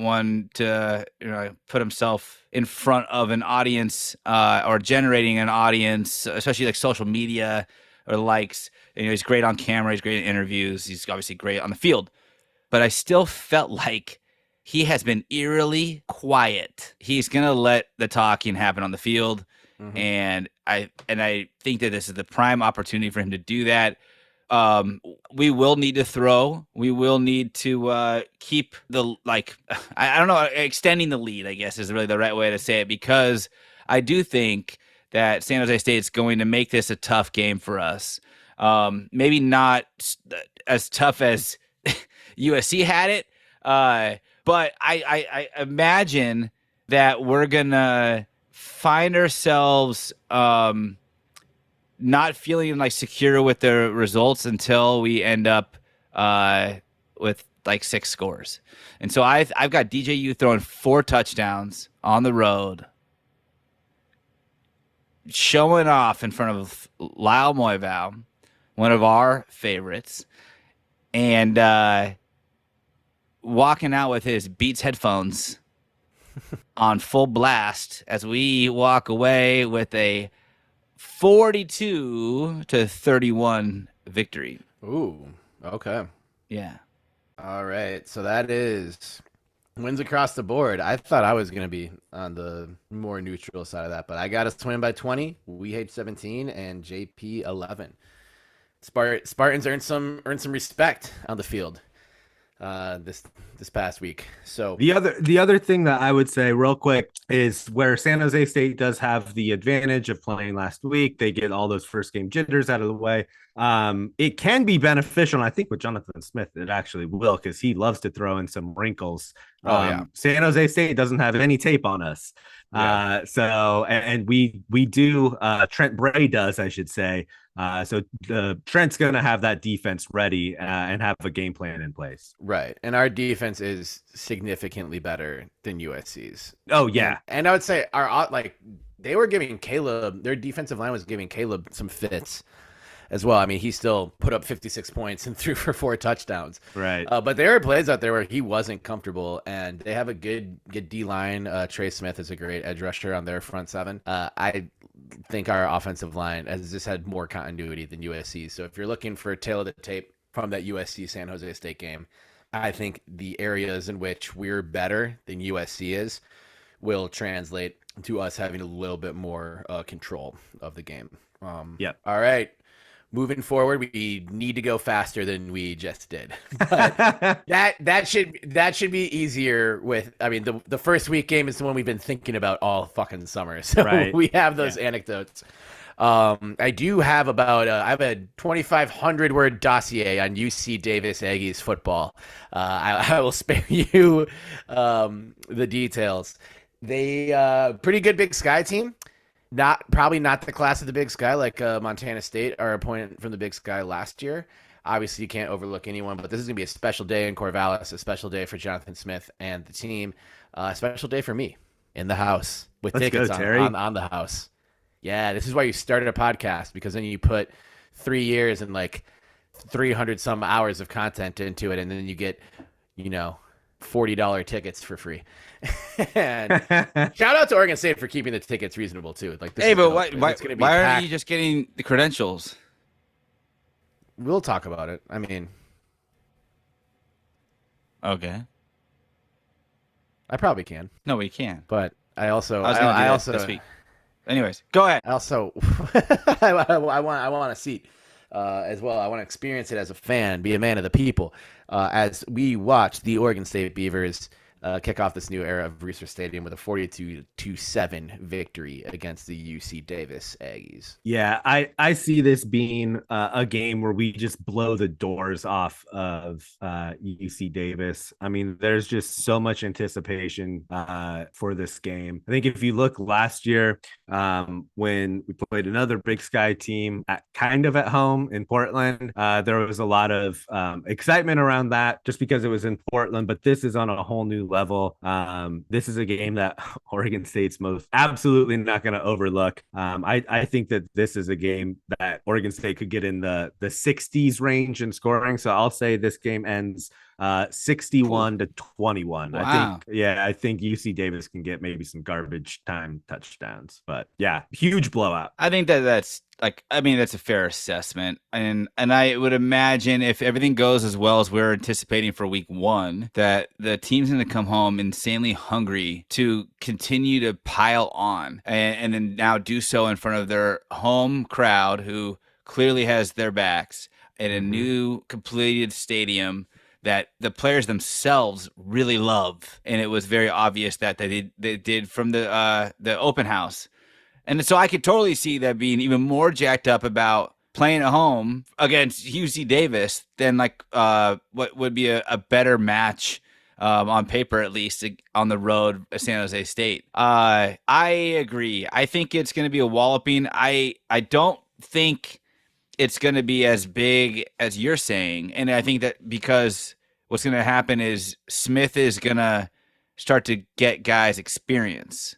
one to put himself in front of an audience or generating an audience, especially like social media or likes. He's great on camera. He's great in interviews. He's obviously great on the field. But I still felt like he has been eerily quiet. He's going to let the talking happen on the field. And I think that this is the prime opportunity for him to do that. We will need to throw. We will need to keep the, I don't know, extending the lead, I guess, is really the right way to say it, because I do think that San Jose State is going to make this a tough game for us. Maybe not as tough as USC had it, but I imagine that we're going to find ourselves not feeling like secure with the results until we end up with like 6 scores. And so I've got DJU throwing 4 touchdowns on the road, showing off in front of Lyle Moivao, one of our favorites, and walking out with his Beats headphones on full blast as we walk away with a 42-31 victory.
Ooh, okay.
Yeah.
All right. So that is wins across the board. I thought I was going to be on the more neutral side of that, but I got us winning by 20. We hate 17 and JP 11. Spartans earned some respect on the field this past week. So
the other thing that I would say real quick is where San Jose State does have the advantage of playing last week. They get all those first game jitters out of the way. It can be beneficial. And I think with Jonathan Smith, it actually will, because he loves to throw in some wrinkles. San Jose State doesn't have any tape on us. So we do, Trent Bray does, I should say. So Trent's going to have that defense ready and have a game plan in place.
Right. And our defense is significantly better than USC's.
Oh, yeah.
And I would say our they were giving Caleb, their defensive line was giving Caleb some fits as well. I mean, he still put up 56 points and threw for 4 touchdowns.
Right.
But there were plays out there where he wasn't comfortable, and they have a good D-line. Trey Smith is a great edge rusher on their front seven. I think our offensive line has just had more continuity than USC. So if you're looking for a tail of the tape from that USC San Jose State game, I think the areas in which we're better than USC is will translate to us having a little bit more control of the game.
Yep.
All right. Moving forward, we need to go faster than we just did. But that should be easier with. I mean, the first week game is the one we've been thinking about all fucking summer, so
right.
we have those anecdotes. I do have I have a 2,500 word dossier on UC Davis Aggies football. I will spare you the details. They pretty good Big Sky team. Probably not the class of the Big Sky like Montana State, our opponent from the Big Sky last year. Obviously, you can't overlook anyone, but this is going to be a special day in Corvallis, a special day for Jonathan Smith and the team, a special day for me in the house with tickets on the house. Yeah, this is why you started a podcast, because then you put 3 years and like 300 some hours of content into it, and then you get, $40 tickets for free. And shout out to Oregon State for keeping the tickets reasonable too. Like, this
why aren't you just getting the credentials?
We'll talk about it. I mean,
okay,
I probably can.
No, we can.
But I also
this week. Anyways, go ahead.
Also, I want a seat as well. I want to experience it as a fan, be a man of the people, as we watch the Oregon State Beavers kick off this new era of Research Stadium with a 42-7 victory against the UC Davis Aggies.
Yeah, I see this being a game where we just blow the doors off of UC Davis. I mean, there's just so much anticipation for this game. I think if you look last year when we played another Big Sky team kind of at home in Portland, there was a lot of excitement around that just because it was in Portland, but this is on a whole new level. This is a game that Oregon State's most absolutely not going to overlook. I think that this is a game that Oregon State could get in the 60s range in scoring. So I'll say this game ends 61-21.
Wow.
I think UC Davis can get maybe some garbage time touchdowns, but yeah, huge blowout.
I think that's a fair assessment. And I would imagine if everything goes as well as we're anticipating for week 1, that the team's going to come home insanely hungry to continue to pile on and then now do so in front of their home crowd who clearly has their backs in a new completed stadium that the players themselves really love. And it was very obvious that they did from the open house. And so I could totally see that being even more jacked up about playing at home against UC Davis than what would be a better match on paper, at least on the road at San Jose State. I agree. I think it's going to be a walloping. I don't think it's going to be as big as you're saying. And I think that because what's going to happen is Smith is going to start to get guys experience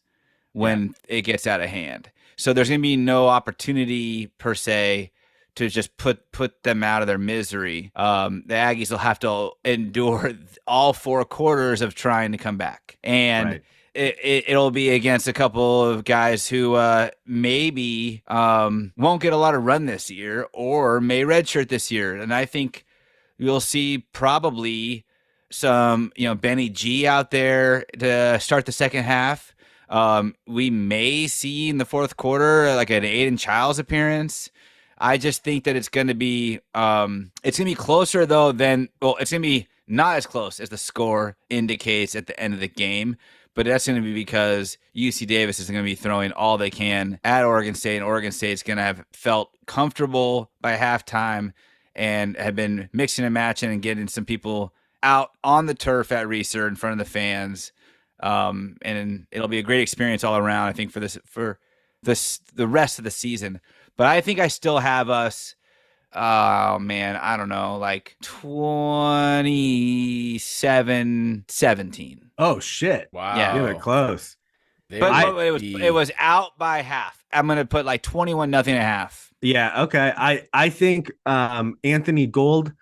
when it gets out of hand. So there's going to be no opportunity per se to just put them out of their misery. The Aggies will have to endure all 4 quarters of trying to come back. And it'll be against a couple of guys who maybe won't get a lot of run this year or may redshirt this year. And I think you'll see probably some, Benny G out there to start the second half. We may see in the fourth quarter like an Aiden Childs appearance. I just think that it's going to be closer though it's going to be not as close as the score indicates at the end of the game. But that's going to be because UC Davis is going to be throwing all they can at Oregon State, and Oregon State's going to have felt comfortable by halftime and have been mixing and matching and getting some people out on the turf at Reser in front of the fans. And it'll be a great experience all around, I think, for the rest of the season. But I think I still have us, I don't know, like 27-17.
Oh, shit.
Wow.
Yeah, they're close.
But it was out by half. I'm gonna put like 21-0.5.
Yeah, okay. I think Anthony Gould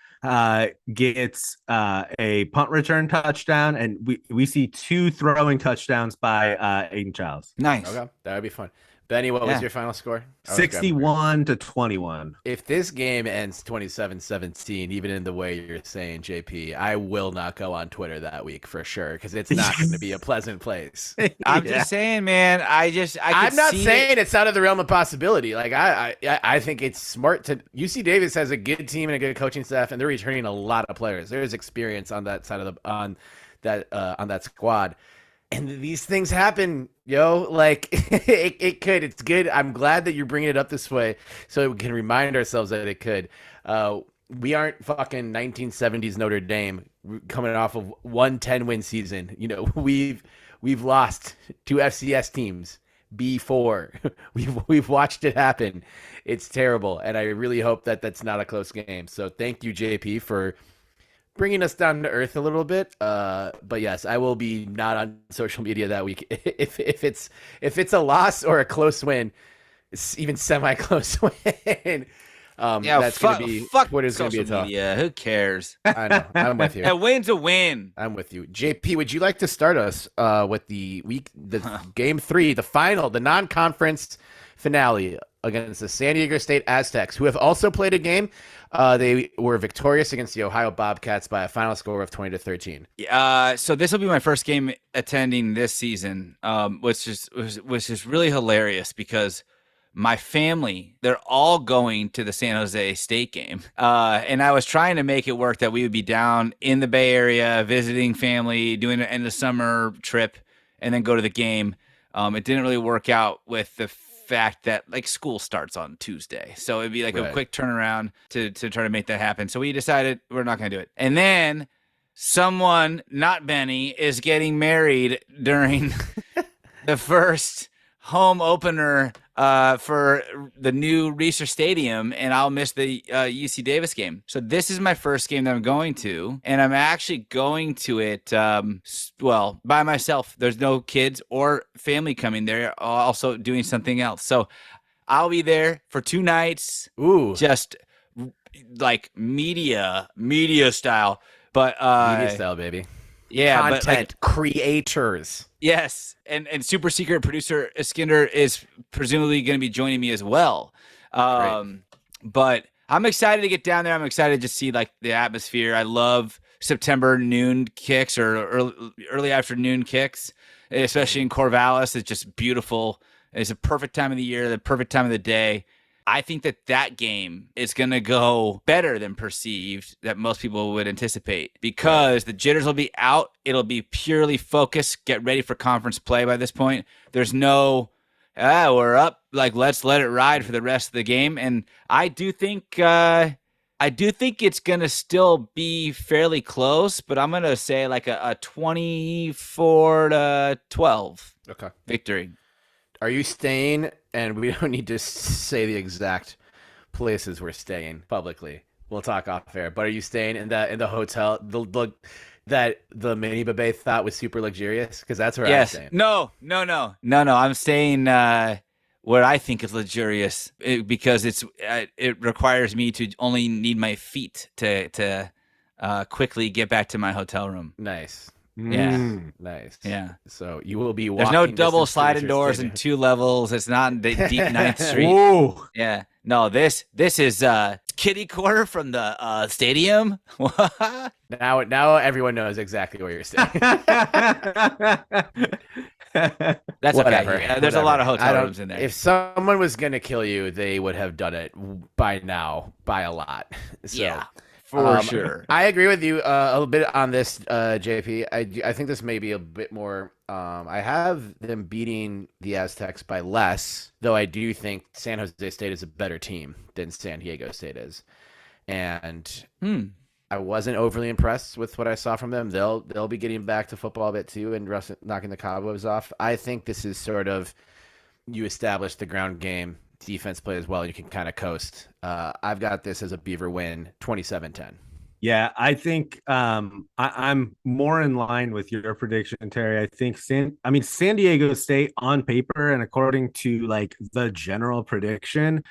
gets a punt return touchdown, and we see 2 throwing touchdowns by Aiden Childs.
Nice.
Okay, that would be fun. Benny, what was your final score?
61-21.
If this game ends 27-17, even in the way you're saying, JP, I will not go on Twitter that week for sure, because it's not going to be a pleasant place.
I'm just saying, man.
I'm not saying it's out of the realm of possibility. Like I think it's smart to. UC Davis has a good team and a good coaching staff, and they're returning a lot of players. There's experience on that side of on that squad. And these things happen, like it could. It's good. I'm glad that you're bringing it up this way so we can remind ourselves that it could. We aren't fucking 1970s Notre Dame coming off of 1-10-win season. We've lost to FCS teams before. We've watched it happen. It's terrible. And I really hope that that's not a close game. So thank you, JP, for bringing us down to earth a little bit. But yes, I will be not on social media that week. If it's a loss or a close win, it's even semi-close win. That's gonna be Twitter's gonna be a tough.
Media. Who cares?
I know. I'm with you.
A win's a win.
I'm with you. JP, would you like to start us with the game 3, the final, the non-conference finale against the San Diego State Aztecs, who have also played a game. They were victorious against the Ohio Bobcats by a final score of 20-13.
So this will be my first game attending this season, which is really hilarious because my family, they're all going to the San Jose State game. And I was trying to make it work that we would be down in the Bay Area, visiting family, doing an end of summer trip, and then go to the game. It didn't really work out with the fact that like school starts on Tuesday. So it'd be like a quick turnaround to try to make that happen. So we decided we're not going to do it. And then someone, not Benny, is getting married during the first home opener for the new Reser Stadium, and I'll miss the UC Davis game. So this is my first game that I'm going to, and I'm actually going to it, by myself. There's no kids or family coming there, also doing something else. So I'll be there for 2 nights.
Ooh.
Just like media style. But
media style, baby.
Yeah,
content creators.
Yes, and super secret producer Iskinder is presumably going to be joining me as well. But I'm excited to get down there. I'm excited to just see like the atmosphere. I love September noon kicks or early afternoon kicks, especially in Corvallis. It's just beautiful. It's a perfect time of the year, the perfect time of the day. I think that game is going to go better than perceived, that most people would anticipate, because the jitters will be out. It'll be purely focused, get ready for conference play by this point. There's no, we're up, like, let's let it ride for the rest of the game. And I do think it's going to still be fairly close, but I'm going to say like a 24-12 victory.
Are you staying? And we don't need to say the exact places we're staying publicly. We'll talk off air. But are you staying in the hotel that the mini Bebe thought was super luxurious? Because that's where I'm staying.
No. I'm staying where I think is luxurious because it requires me to only need my feet to quickly get back to my hotel room.
Nice.
Yeah.
Nice.
Yeah.
So you will be walking.
There's no double sliding doors and 2 levels. It's not deep 9th Street.
Whoa.
Yeah. No, this is kitty corner from the stadium.
Now everyone knows exactly where you're staying.
That's
whatever.
Okay. There's a lot of hotel rooms in there.
If someone was going to kill you, they would have done it by now, by a lot. So,
yeah. For sure.
I agree with you a little bit on this, JP. I think this may be a bit more. I have them beating the Aztecs by less, though I do think San Jose State is a better team than San Diego State is. And I wasn't overly impressed with what I saw from them. They'll be getting back to football a bit too and knocking the cobwebs off. I think this is sort of, you establish the ground game. Defense plays well, and you can kind of coast. I've got this as a Beaver win, 27-10.
Yeah, I think I'm more in line with your prediction, Terry. I think San Diego State on paper and according to like the general prediction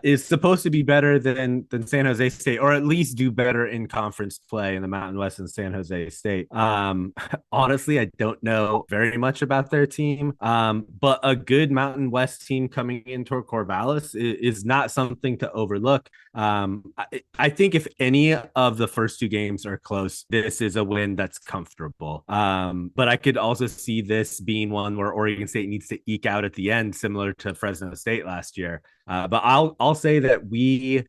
is supposed to be better than San Jose State, or at least do better in conference play in the Mountain West than San Jose State. Honestly, I don't know very much about their team, but a good Mountain West team coming in toward Corvallis is not something to overlook. I think if any of the first two games are close, this is a win that's comfortable. But I could also see this being one where Oregon State needs to eke out at the end, similar to Fresno State last year. But I'll say that we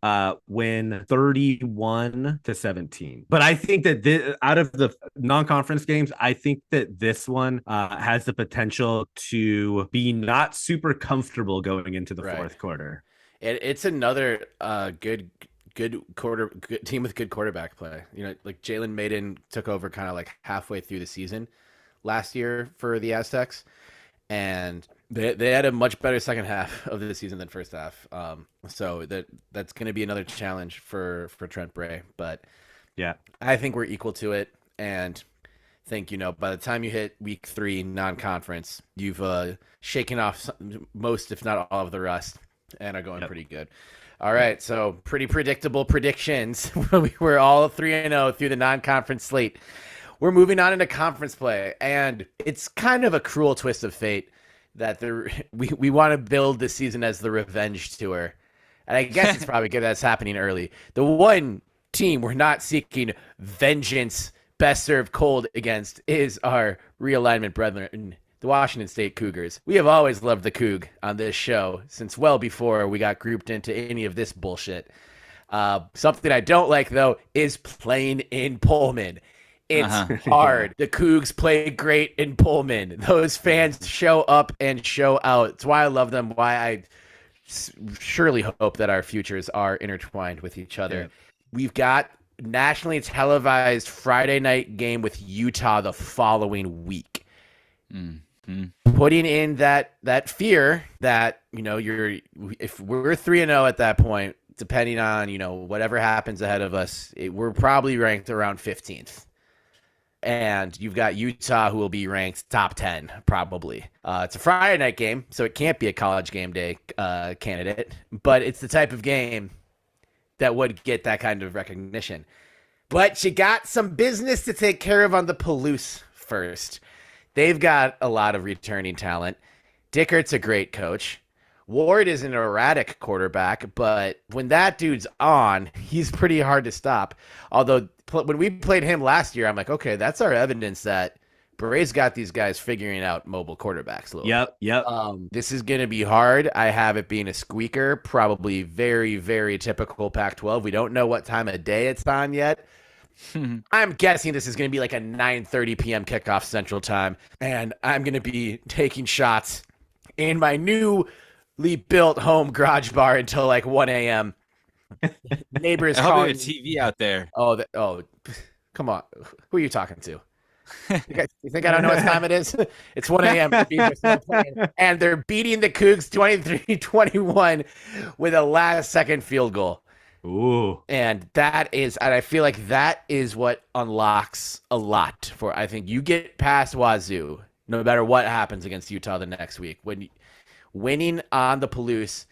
win 31-17. But I think that out of the non-conference games, I think that this one has the potential to be not super comfortable going into the fourth quarter.
It's another good team with good quarterback play. You know, like Jalen Maiden took over kind of like halfway through the season last year for the Aztecs, and they had a much better second half of the season than first half. So that's going to be another challenge for Trent Bray. But
yeah,
I think we're equal to it, and think, you know, by the time you hit week 3 non-conference, you've shaken off most, if not all, of the rust, and are going pretty good. All right, so pretty predictable predictions. We were all 3-0 through the non-conference slate. We're moving on into conference play, and it's kind of a cruel twist of fate that we want to build this season as the revenge tour. And I guess it's probably good that's happening early. The one team we're not seeking vengeance, best served cold against is our realignment brethren, the Washington State Cougars. We have always loved the Coug on this show since well before we got grouped into any of this bullshit. Something I don't like, though, is playing in Pullman. It's hard. The Cougs play great in Pullman. Those fans show up and show out. It's why I love them, why I surely hope that our futures are intertwined with each other. Yeah. We've got nationally televised Friday night game with Utah the following week. Putting in that fear that, you know, if we're 3-0 at that point, depending on, you know, whatever happens ahead of us, we're probably ranked around 15th. And you've got Utah, who will be ranked top 10, probably. It's a Friday night game, so it can't be a college game day candidate. But it's the type of game that would get that kind of recognition. But you got some business to take care of on the Palouse first. They've got a lot of returning talent. Dickert's a great coach. Ward is an erratic quarterback, but when that dude's on, he's pretty hard to stop. Although when we played him last year, I'm like, okay, that's our evidence that Bray's got these guys figuring out mobile quarterbacks a little bit.
Yep.
This is going to be hard. I have it being a squeaker, probably very, very typical Pac-12. We don't know what time of day it's on yet. I'm guessing this is going to be like a 9:30 p.m. kickoff Central Time, and I'm going to be taking shots in my newly built home garage bar until like 1 a.m. Neighbors calling
a TV out there.
Oh, come on. Who are you talking to? You think I don't know what time it is? It's 1 a.m. And they're beating the Cougs 23-21 with a last-second field goal.
Ooh.
And I feel like that is what unlocks a lot for, I think you get past Wazoo, no matter what happens against Utah the next week. When winning on the Palouse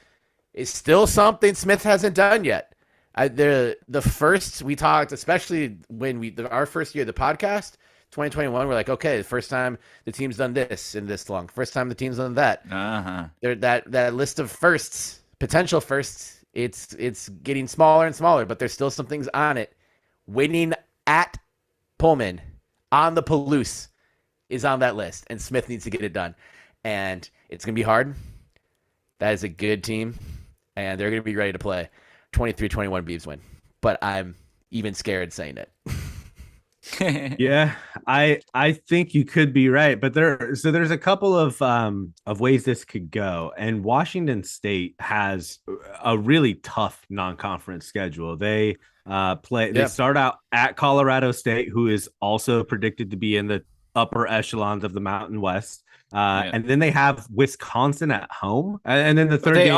is still something Smith hasn't done yet. The first we talked, especially when our first year of the podcast, 2021, we're like, okay, the first time the team's done this in this long. First time the team's done that. That list of firsts, potential firsts, it's getting smaller and smaller, but there's still some things on it. Winning at Pullman on the Palouse is on that list, and Smith needs to get it done. And it's going to be hard. That is a good team, and they're going to be ready to play. 23-21 Beavs win. But I'm even scared saying it.
Yeah, I think you could be right, but there's a couple of ways this could go, and Washington State has a really tough non-conference schedule. They start out at Colorado State, who is also predicted to be in the upper echelons of the Mountain West. And then they have Wisconsin at home, and then the third game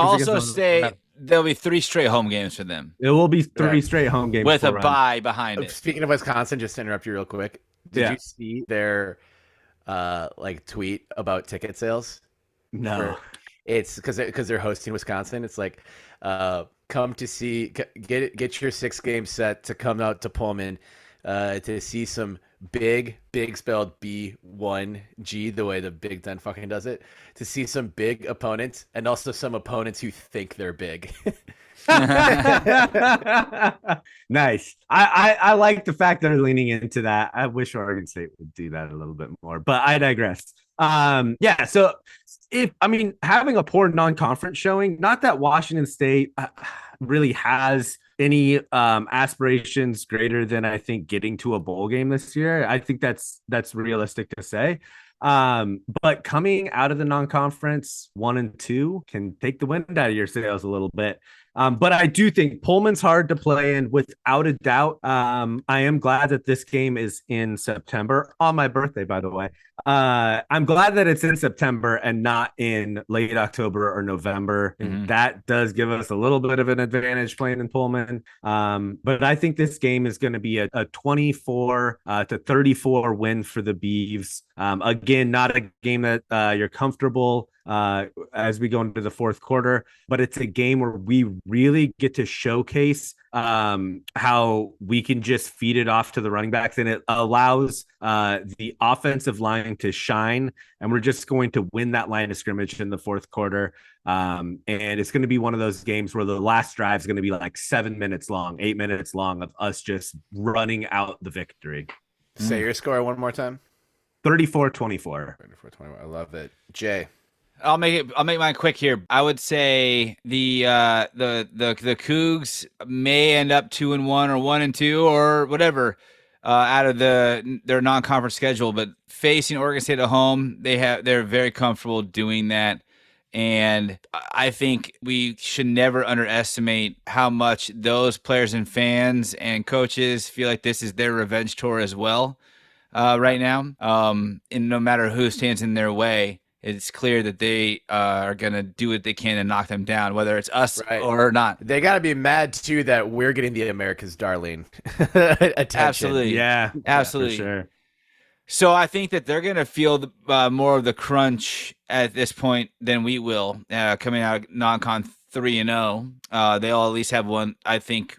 there'll be 3 straight home games for them.
It will be 3 straight home games
with a bye behind it.
Speaking of Wisconsin, just to interrupt you real quick, did you see their tweet about ticket sales?
No.
It's because they're hosting Wisconsin. It's like, come to see, get your 6-game set to come out to Pullman to see some big spelled B1G, the way the Big Ten fucking does it, to see some big opponents and also some opponents who think they're big.
Nice. I like the fact they're leaning into that. I wish Oregon State would do that a little bit more, but I digress. So having a poor non-conference showing, not that Washington State really has any aspirations greater than, I think, getting to a bowl game this year. I think that's realistic to say. But coming out of the non-conference 1-2 can take the wind out of your sails a little bit. But I do think Pullman's hard to play in, without a doubt. I am glad that this game is in September, on my birthday, by the way. I'm glad that it's in September and not in late October or November. Mm-hmm. That does give us a little bit of an advantage playing in Pullman. But I think this game is going to be a 24-34 win for the Beavs. Again, not a game that you're comfortable as we go into the fourth quarter, but it's a game where we really get to showcase how we can just feed it off to the running backs, and it allows the offensive line to shine, and we're just going to win that line of scrimmage in the fourth quarter. And it's going to be one of those games where the last drive is going to be like 7 minutes long, 8 minutes long of us just running out the victory.
Say your score one more time.
34-24.
34-24. I love it. Jay.
I'll make mine quick here. I would say the Cougs may end up 2-1 or 1-2 or whatever out of their non-conference schedule, but facing Oregon State at home, they're very comfortable doing that. And I think we should never underestimate how much those players and fans and coaches feel like this is their revenge tour as well right now. And no matter who stands in their way, it's clear that they are going to do what they can to knock them down, whether it's us or not.
They got to be mad, too, that we're getting the America's darling attention.
Absolutely.
Yeah,
absolutely.
For sure.
So I think that they're going to feel more of the crunch at this point than we will coming out of non-con 3-0. They'll at least have one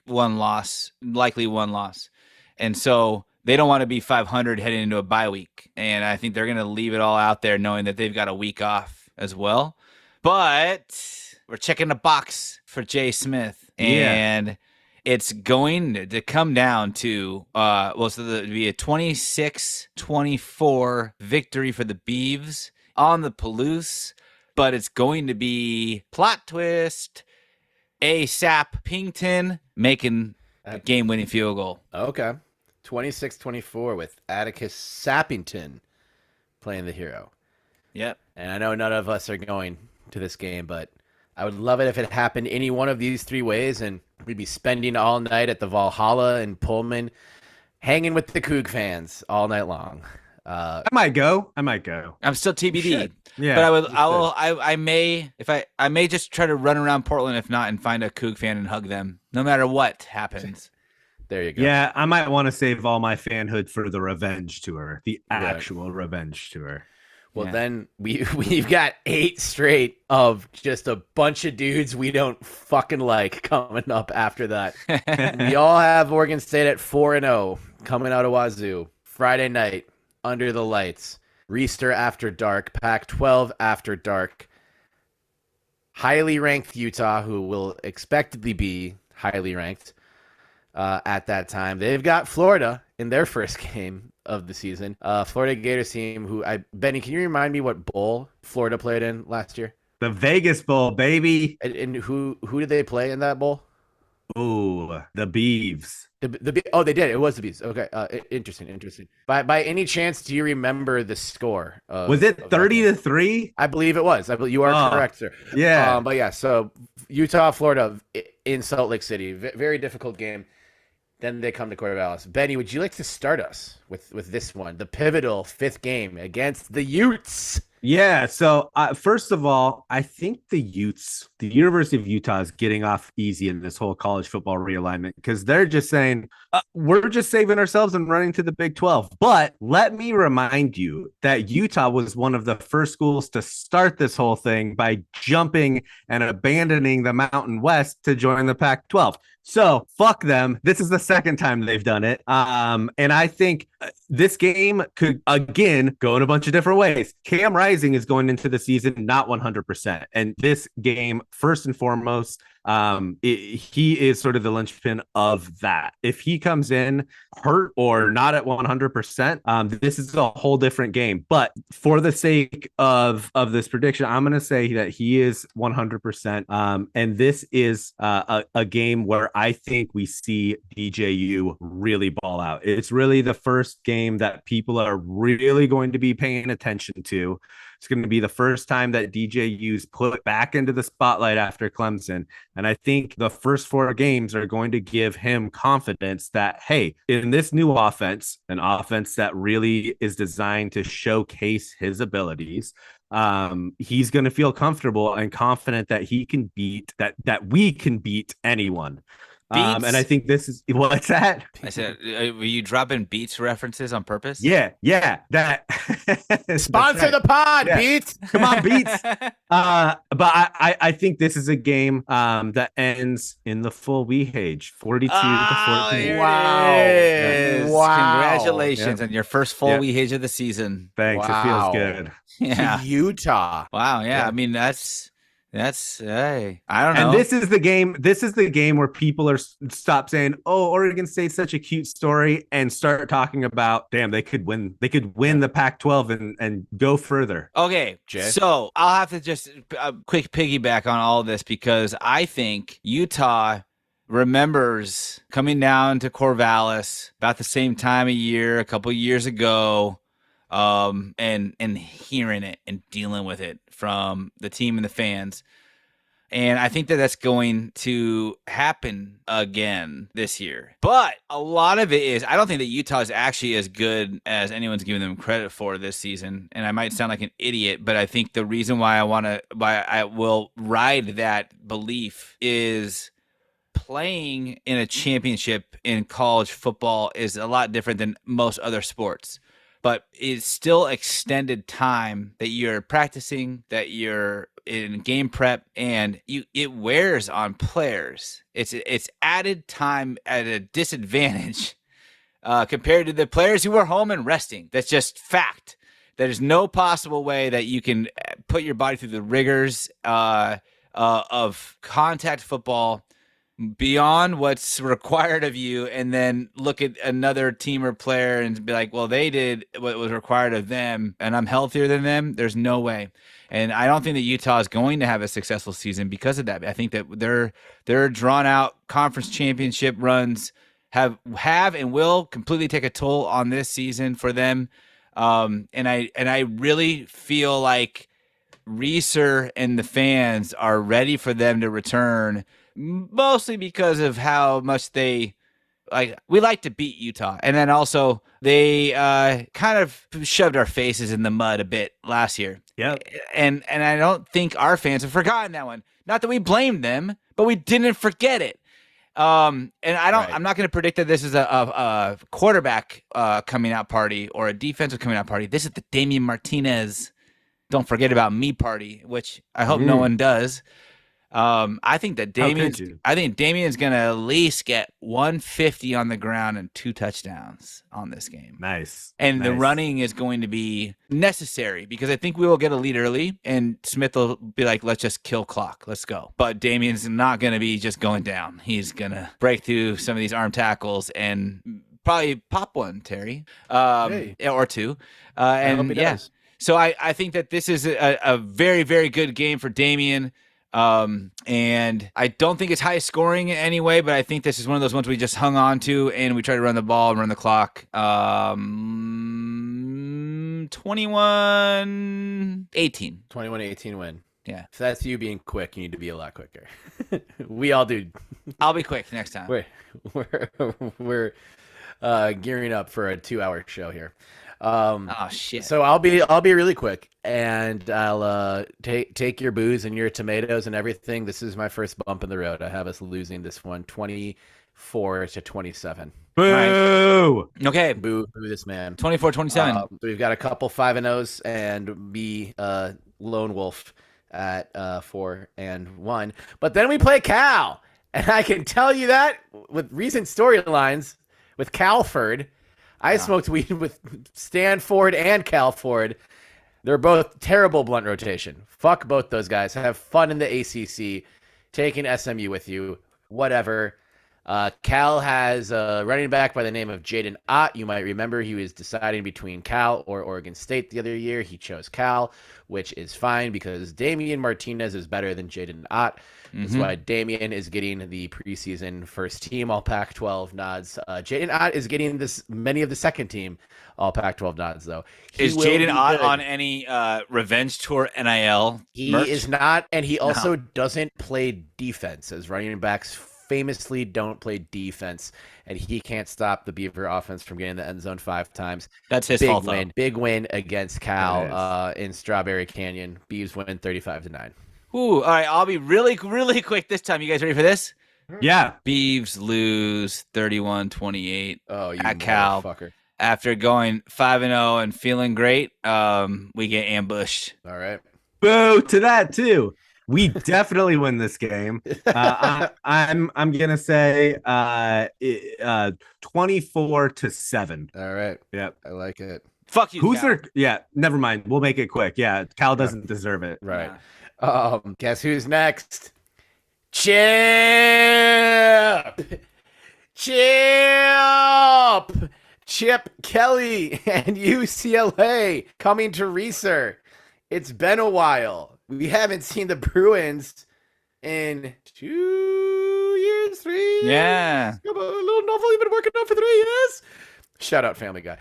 loss, likely one loss. And so they don't want to be 500 heading into a bye week. And I think they're going to leave it all out there knowing that they've got a week off as well. But we're checking the box for Jay Smith. And it's going to come down to, it'd be a 26-24 victory for the Beavs on the Palouse. But it's going to be plot twist, ASAP Pington making a game-winning field goal.
Okay. 26-24 with Atticus Sappington playing the hero.
Yep.
And I know none of us are going to this game, but I would love it if it happened any one of these 3 ways, and we'd be spending all night at the Valhalla in Pullman, hanging with the Coug fans all night long.
I might go.
I'm still TBD.
Yeah.
But I may just try to run around Portland, if not, and find a Coug fan and hug them, no matter what happens.
There you go.
Yeah, I might want to save all my fanhood for the revenge tour, the actual revenge tour.
Well, then we've got 8 straight of just a bunch of dudes we don't fucking like coming up after that. We all have Oregon State at 4-0 coming out of Wazoo. Friday night, under the lights. Reister after dark. Pac-12 after dark. Highly ranked Utah, who will expectedly be highly ranked at that time. They've got Florida in their first game of the season. Florida Gators team Benny, can you remind me what bowl Florida played in last year?
The Vegas Bowl, baby.
And who did they play in that bowl?
Oh, the Beavs.
They did. It was the Beavs. Okay. Interesting. By any chance, do you remember the score?
Was it 30-3?
I believe it was. You are correct, sir.
Yeah.
But yeah, so Utah, Florida in Salt Lake City. Very difficult game. Then they come to Corvallis. Benny, would you like to start us with this one, the pivotal 5th game against the Utes?
Yeah. So first of all, I think the Utes the University of Utah is getting off easy in this whole college football realignment because they're just saying, we're just saving ourselves and running to the Big 12. But let me remind you that Utah was one of the first schools to start this whole thing by jumping and abandoning the Mountain West to join the Pac-12. So fuck them. This is the second time they've done it. And I think this game could, again, go in a bunch of different ways. Cam Rising is going into the season not 100%. And this game, first and foremost, he is sort of the linchpin of that. If he comes in hurt or not at 100%, this is a whole different game. But for the sake of this prediction, I'm going to say that he is 100%. And this is a game where I think we see DJU really ball out. It's really the first game that people are really going to be paying attention to. It's going to be the first time that DJU's put back into the spotlight after Clemson. And I think the first 4 games are going to give him confidence that, hey, in this new offense, an offense that really is designed to showcase his abilities, he's going to feel comfortable and confident that he can beat, that we can beat anyone. And I think this is, what's that?
I said, were you dropping Beats references on purpose?
Yeah. That
sponsor the pod, yeah. Beats.
Come on, Beats. But I think this is a game that ends in the full Weehage, 42 to 14.
Wow.
Congratulations on your first full Weehage of the season.
Thanks.
Wow.
It feels good.
Yeah. To Utah.
Wow. Yeah. I mean, that's hey, I don't know.
And this is the game where people are stop saying, "Oh, Oregon State's such a cute story," and start talking about, damn, they could win the Pac-12 and go further.
Okay, Jay. So I'll have to just quick piggyback on all of this because I think Utah remembers coming down to Corvallis about the same time of year, a couple years ago, and hearing it and dealing with it from the team and the fans. And I think that that's going to happen again this year. But a lot of it is, I don't think that Utah is actually as good as anyone's giving them credit for this season. And I might sound like an idiot, but I think the reason why I will ride that belief is playing in a championship in college football is a lot different than most other sports. But it's still extended time that you're practicing, that you're in game prep, and it wears on players. It's added time at a disadvantage compared to the players who are home and resting. That's just fact. There's no possible way that you can put your body through the rigors of contact football beyond what's required of you, and then look at another team or player and be like, well, they did what was required of them and I'm healthier than them. There's no way. And I don't think that Utah is going to have a successful season because of that. I think that their drawn out conference championship runs have and will completely take a toll on this season for them. And I really feel like Reeser and the fans are ready for them to return, mostly because of how much we like to beat Utah. And then also they kind of shoved our faces in the mud a bit last year.
Yeah.
And I don't think our fans have forgotten that one. Not that we blamed them, but we didn't forget it. And I'm not going to predict that this is a quarterback coming out party or a defensive coming out party. This is the Damian Martinez don't forget about me party, which I hope no one does. I think that Damian's going to at least get 150 on the ground and 2 touchdowns on this game.
Nice.
And the running is going to be necessary because I think we will get a lead early and Smith will be like, let's just kill clock. Let's go. But Damian's not going to be just going down. He's going to break through some of these arm tackles and probably pop one, Terry, or 2. And hope he does. So I think that this is a very, very good game for Damian. And I don't think it's high scoring in any way, but I think this is one of those ones we just hung on to and we try to run the ball and run the clock. 21-18.
21-18 win.
Yeah.
If that's you being quick, you need to be a lot quicker. We all do.
I'll be quick next time.
We're gearing up for a 2-hour show here.
Oh shit.
So I'll be really quick, and I'll take your booze and your tomatoes and everything. This is my first bump in the road. I have us losing this one, 24-27.
Boo!
Okay.
Boo this man.
24-27.
So we've got a couple 5-0s and me, lone wolf at 4-1. But then we play Cal, and I can tell you that with recent storylines with Calford, I smoked weed with Stanford and Calford. They're both terrible blunt rotation. Fuck both those guys. Have fun in the ACC. Taking SMU with you. Whatever. Cal has a running back by the name of Jaden Ott. You might remember he was deciding between Cal or Oregon State the other year. He chose Cal, which is fine because Damian Martinez is better than Jaden Ott. That's why Damian is getting the preseason first team All Pac-12 nods. Jaden Ott is getting many of the second team All Pac-12 nods, though.
Is Jaden Ott on any revenge tour NIL merch?
He is not, and he also doesn't play defense, as running backs famously don't play defense, and he can't stop the Beaver offense from getting the end zone 5 times.
That's his fault, though.
Big win against Cal in Strawberry Canyon. Beavs win 35-9.
Ooh, all right. I'll be really quick this time. You guys ready for this?
Yeah.
Beavs lose 31-28
at
Cal.
Motherfucker.
After going 5-0 and feeling great, we get ambushed.
All right.
Boo to that too. We definitely win this game. I'm gonna say 24-7.
All right.
Yep.
I like it.
Fuck you.
Who's
Cal.
their? Yeah. Never mind. We'll make it quick. Yeah. Cal doesn't deserve it.
Right. Guess who's next? Chip Kelly and UCLA coming to Reeser. It's been a while. We haven't seen the Bruins in 2 years, 3 years.
Yeah.
A little novel you've been working on for 3 years. Shout out Family Guy.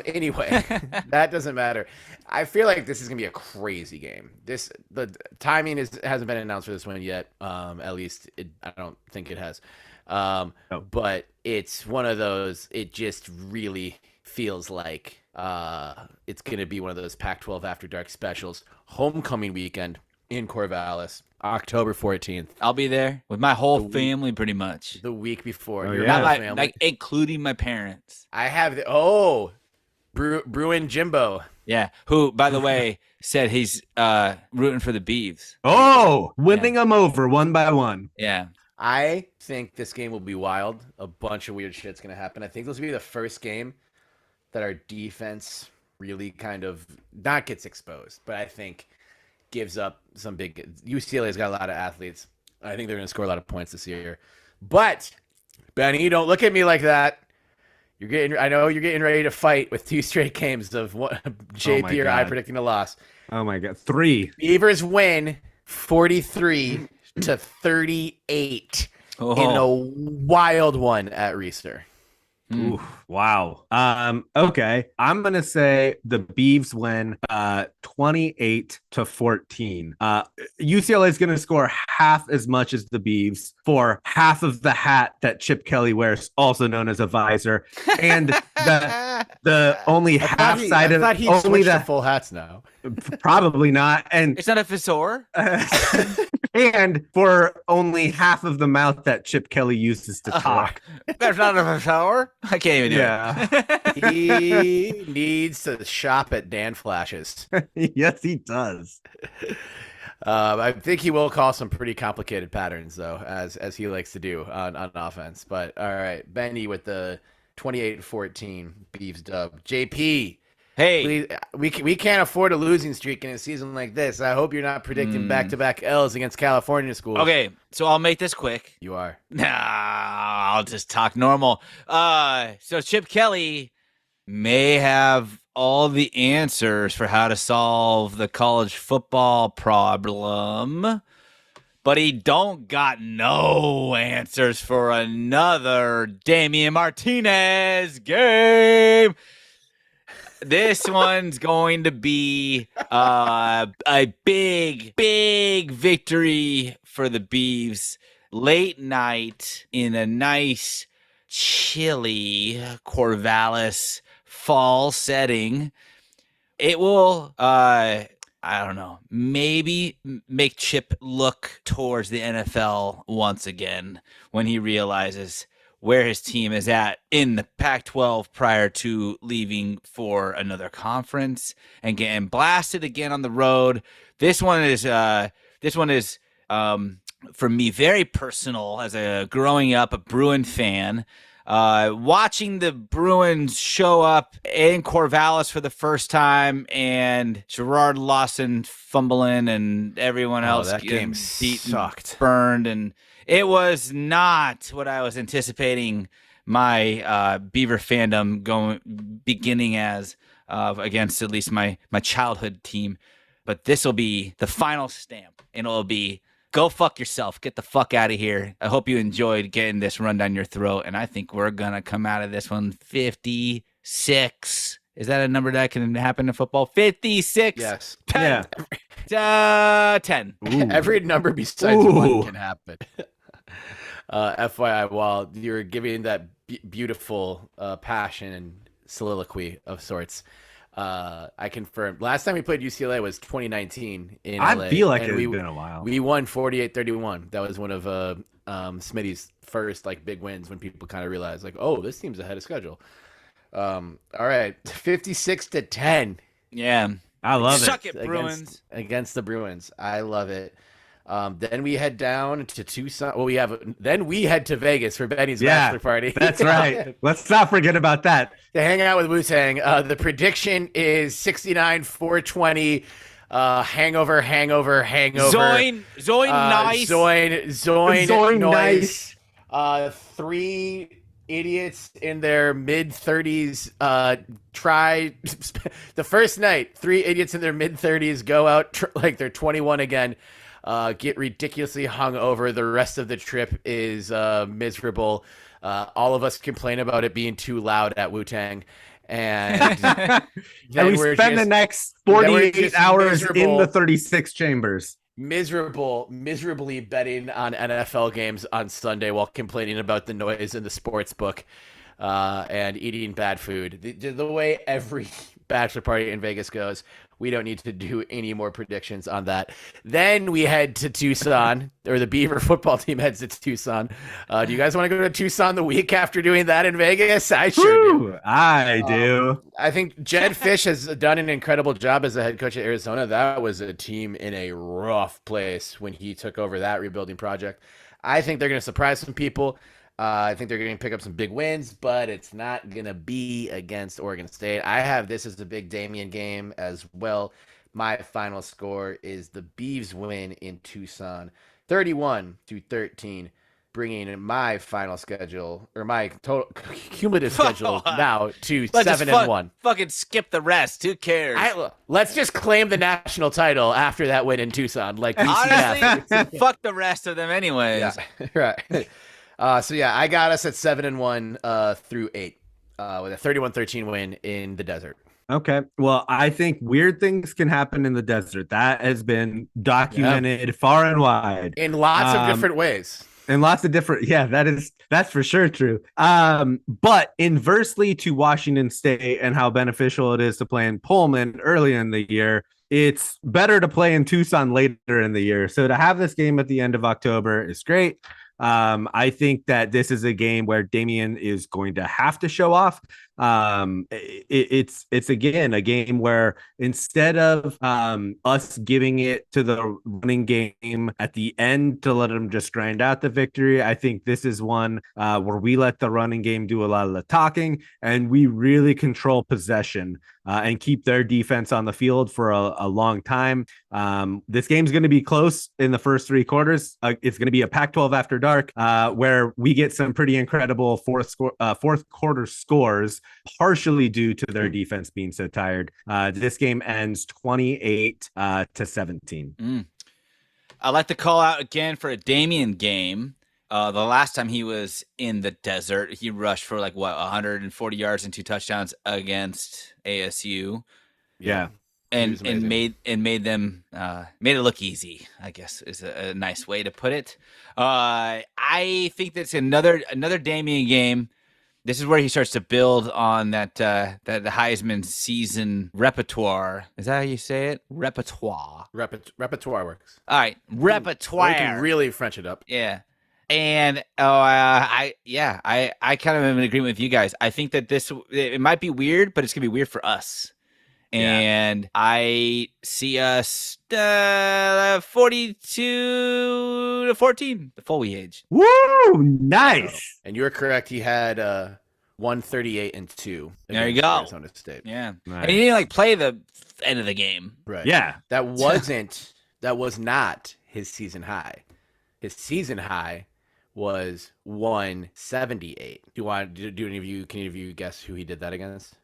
Anyway, that doesn't matter. I feel like this is gonna be a crazy game. The timing hasn't been announced for this one yet. At least I don't think it has. But it's one of those. It just really feels like it's gonna be one of those Pac-12 After Dark specials. Homecoming weekend in Corvallis, October 14th.
I'll be there with my whole family, pretty much.
The week before.
Oh,
Your
yeah.
whole
Not
family.
like including my parents.
I have Bruin Jimbo.
Yeah, who, by the way, said he's rooting for the Beavs.
Oh, winning them over one by one.
Yeah.
I think this game will be wild. A bunch of weird shit's going to happen. I think this will be the first game that our defense really kind of not gets exposed, but I think gives up some big. UCLA's got a lot of athletes. I think they're going to score a lot of points this year. But Benny, don't look at me like that. I know you're getting ready to fight with 2 straight games of JP or I predicting a loss.
Oh my God, 3.
Beavers win 43-38 in a wild one at Reeser.
Ooh, wow. Okay. I'm gonna say the Beavs win 28-14. UCLA is gonna score half as much as the Beavs for half of the hat that Chip Kelly wears, also known as a visor, and the only half side of
he
only
switched
the
to full hats now.
probably not, and
It's not a fissure.
and for only half of the mouth that Chip Kelly uses to talk.
There's not a fissure. I can't even do it.
He needs to shop at Dan Flash's.
Yes, he does.
I think he will call some pretty complicated patterns, though, as he likes to do on offense. But all right, Benny with the 28-14 Beavs dub. JP,
Hey,
please, we can't afford a losing streak in a season like this. I hope you're not predicting back-to-back L's against California schools.
okay, so I'll make this quick.
You are.
Nah, I'll just talk normal. So Chip Kelly may have all the answers for how to solve the college football problem, but he don't got no answers for another Damian Martinez game. This one's going to be a big victory for the Beavs. Late night in a nice, chilly Corvallis fall setting. It will, I don't know, maybe make Chip look towards the NFL once again when he realizes where his team is at in the Pac-12 prior to leaving for another conference and getting blasted again on the road. This one is for me very personal as a growing up a Bruin fan. Watching the Bruins show up in Corvallis for the first time and Gerard Lawson fumbling and everyone else
that game
beaten,
sucked.
Burned, and it was not what I was anticipating my Beaver fandom beginning as against at least my childhood team. But this will be the final stamp, and it'll be go fuck yourself. Get the fuck out of here. I hope you enjoyed getting this run down your throat, and I think we're going to come out of this one 56. Is that a number that can happen in football? 56?
Yes.
10.
Yeah.
10.
Every number besides one can happen. FYI, while you're giving that beautiful passion and soliloquy of sorts, I confirmed last time we played UCLA was 2019 in LA.
I feel like it's been a while.
We won 48-31. That was one of Smitty's first like big wins when people kind of realized like, oh, this team's ahead of schedule. All right, 56-10.
Yeah,
I love
Suck it, Bruins.
Against the Bruins. I love it. Then we head down to Tucson. Well, then we head to Vegas for Benny's bachelor party.
That's right. Let's not forget about that.
To hang out with Wu-Tang. The prediction is 69-420. Hangover.
Zoin nice.
Zoin nice. 3 idiots in their mid-30s try the first night. 3 idiots in their mid-30s go out like they're 21 again. Get ridiculously hungover. The rest of the trip is miserable. All of us complain about it being too loud at Wu-Tang. And
then we spend the next 48 hours in the 36 chambers.
Miserably betting on NFL games on Sunday while complaining about the noise in the sports book and eating bad food. The way every bachelor party in Vegas goes. We don't need to do any more predictions on that. Then we head to Tucson, or the Beaver football team heads to Tucson. Do you guys want to go to Tucson the week after doing that in Vegas? I sure do.
I do.
I think Jed Fish has done an incredible job as the head coach at Arizona. That was a team in a rough place when he took over that rebuilding project. I think they're going to surprise some people. I think they're going to pick up some big wins, but it's not going to be against Oregon State. I have this as a big Damian game as well. My final score is the Beavs win in Tucson, 31-13, bringing my final schedule, or my total cumulative schedule now to 7-1.
Fucking skip the rest. Who cares?
Let's just claim the national title after that win in Tucson. Like
honestly, fuck the rest of them anyways.
Yeah, right. So yeah, I got us at 7-1 through 8 with a 31-13 win in the desert.
Okay. Well, I think weird things can happen in the desert. That has been documented far and wide.
In lots of different ways.
In lots of different, that's for sure true. But inversely to Washington State and how beneficial it is to play in Pullman early in the year, it's better to play in Tucson later in the year. So to have this game at the end of October is great. I think that this is a game where Damian is going to have to show off. It's again a game where instead of us giving it to the running game at the end to let them just grind out the victory, I think this is one where we let the running game do a lot of the talking and we really control possession and keep their defense on the field for a long time. This game's going to be close in the first 3 quarters. It's going to be a Pac-12 after dark where we get some pretty incredible fourth quarter scores, partially due to their defense being so tired. This game ends 28-17.
I'd like to call out again for a Damian game. The last time he was in the desert, he rushed for 140 yards and 2 touchdowns against ASU.
Yeah.
And made them made it look easy, I guess is a nice way to put it. I think that's another Damian game. This is where he starts to build on that that Heisman season repertoire. Is that how you say it? Repertoire.
Repertoire works.
All right, repertoire.
We can really French it up.
Yeah. And I kind of am in agreement with you guys. I think that it might be weird, but it's gonna be weird for us. And I see us 42-14, the Foley age.
Woo! Nice.
And you're correct. He had 138-2.
There you go.
Arizona State.
Yeah.
Nice.
And he didn't play the end of the game.
Right.
Yeah.
That was not his season high. His season high was 178. Do any of you? Can any of you guess who he did that against?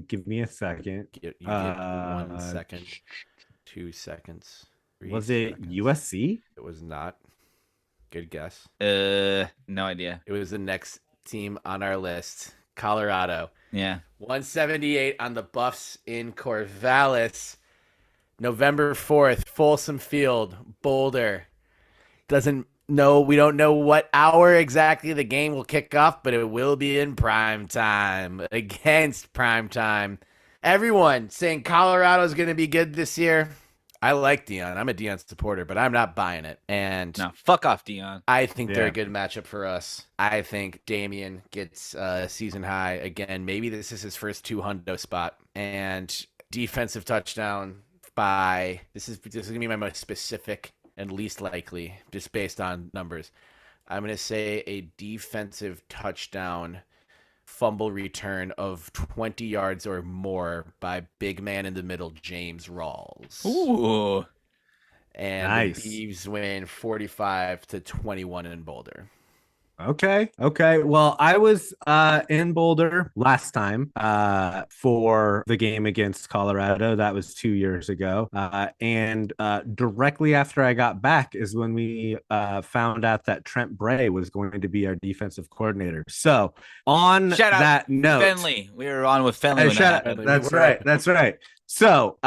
Give me a second.
You get 1 second, 2 seconds.
Was it
seconds.
USC?
It was not. Good guess.
No idea.
It was the next team on our list, Colorado.
Yeah.
178 on the Buffs in Corvallis. November 4th, Folsom Field, Boulder. We don't know what hour exactly the game will kick off, but it will be in prime time against prime time. Everyone saying Colorado's going to be good this year. I like Dion. I'm a Dion supporter, but I'm not buying it. And
No, fuck off, Dion.
I think they're a good matchup for us. I think Damian gets season high again. Maybe this is his first 200 spot, and defensive touchdown by this is gonna be my most specific and least likely, just based on numbers. I'm going to say a defensive touchdown fumble return of 20 yards or more by big man in the middle, James Rawls.
Ooh.
And
Nice.
the Beavs win 45-21 in Boulder.
Okay. Well, I was in Boulder last time for the game against Colorado. That was 2 years ago. And directly after I got back is when we found out that Trent Bray was going to be our defensive coordinator. So on
Shout out
that note,
Fenley. We were on with Fenley. When that happened.
That's right. So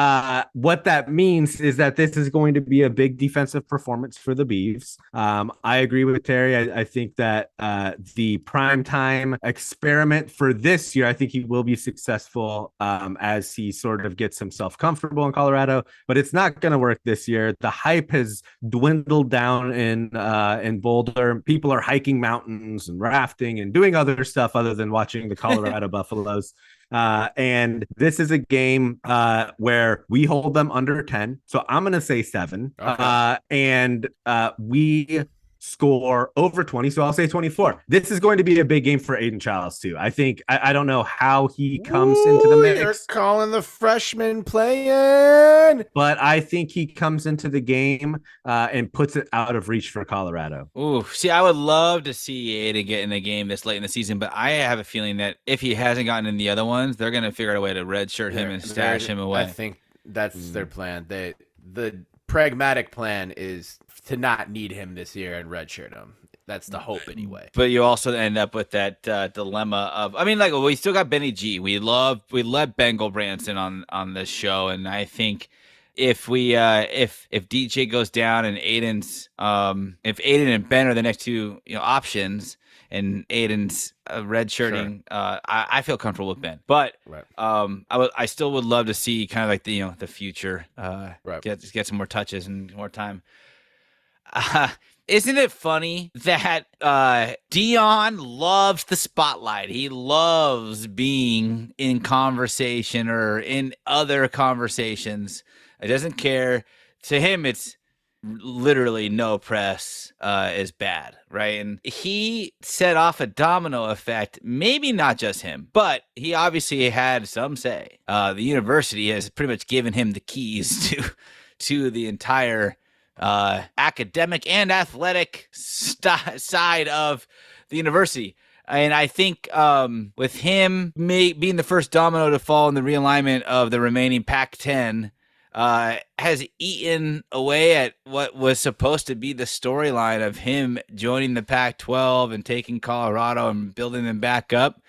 what that means is that this is going to be a big defensive performance for the Beavs. I agree with Terry. I think that the primetime experiment for this year, I think he will be successful as he sort of gets himself comfortable in Colorado, but it's not going to work this year. The hype has dwindled down in Boulder. People are hiking mountains and rafting and doing other stuff other than watching the Colorado Buffaloes. And this is a game where we hold them under 10. So I'm going to say 7.
Okay.
And we score over 20. So I'll say 24. This is going to be a big game for Aiden Childs too. I think, I don't know how he comes into the mix.
You're calling the freshman playing.
But I think he comes into the game and puts it out of reach for Colorado.
Ooh, see, I would love to see Aiden get in the game this late in the season, but I have a feeling that if he hasn't gotten in the other ones, they're going to figure out a way to redshirt him and stash him away.
I think that's their plan. The pragmatic plan is to not need him this year and redshirt him. That's the hope anyway.
But you also end up with that dilemma of, I mean, like, we still got Benny G. We let Bengal Branson on this show, and I think if DJ goes down and Aiden's if Aiden and Ben are the next two options, and Aiden's redshirting, I feel comfortable with Ben. But
Right.
I still would love to see kind of like the future
Right.
get some more touches and more time. Isn't it funny that Dion loves the spotlight? He loves being in conversation or in other conversations. He doesn't care. To him, it's literally no press is bad, right? And he set off a domino effect, maybe not just him, but he obviously had some say. The university has pretty much given him the keys to the entire academic and athletic side of the university. And I think with him being the first domino to fall in the realignment of the remaining Pac-10, has eaten away at what was supposed to be the storyline of him joining the Pac-12 and taking Colorado and building them back up.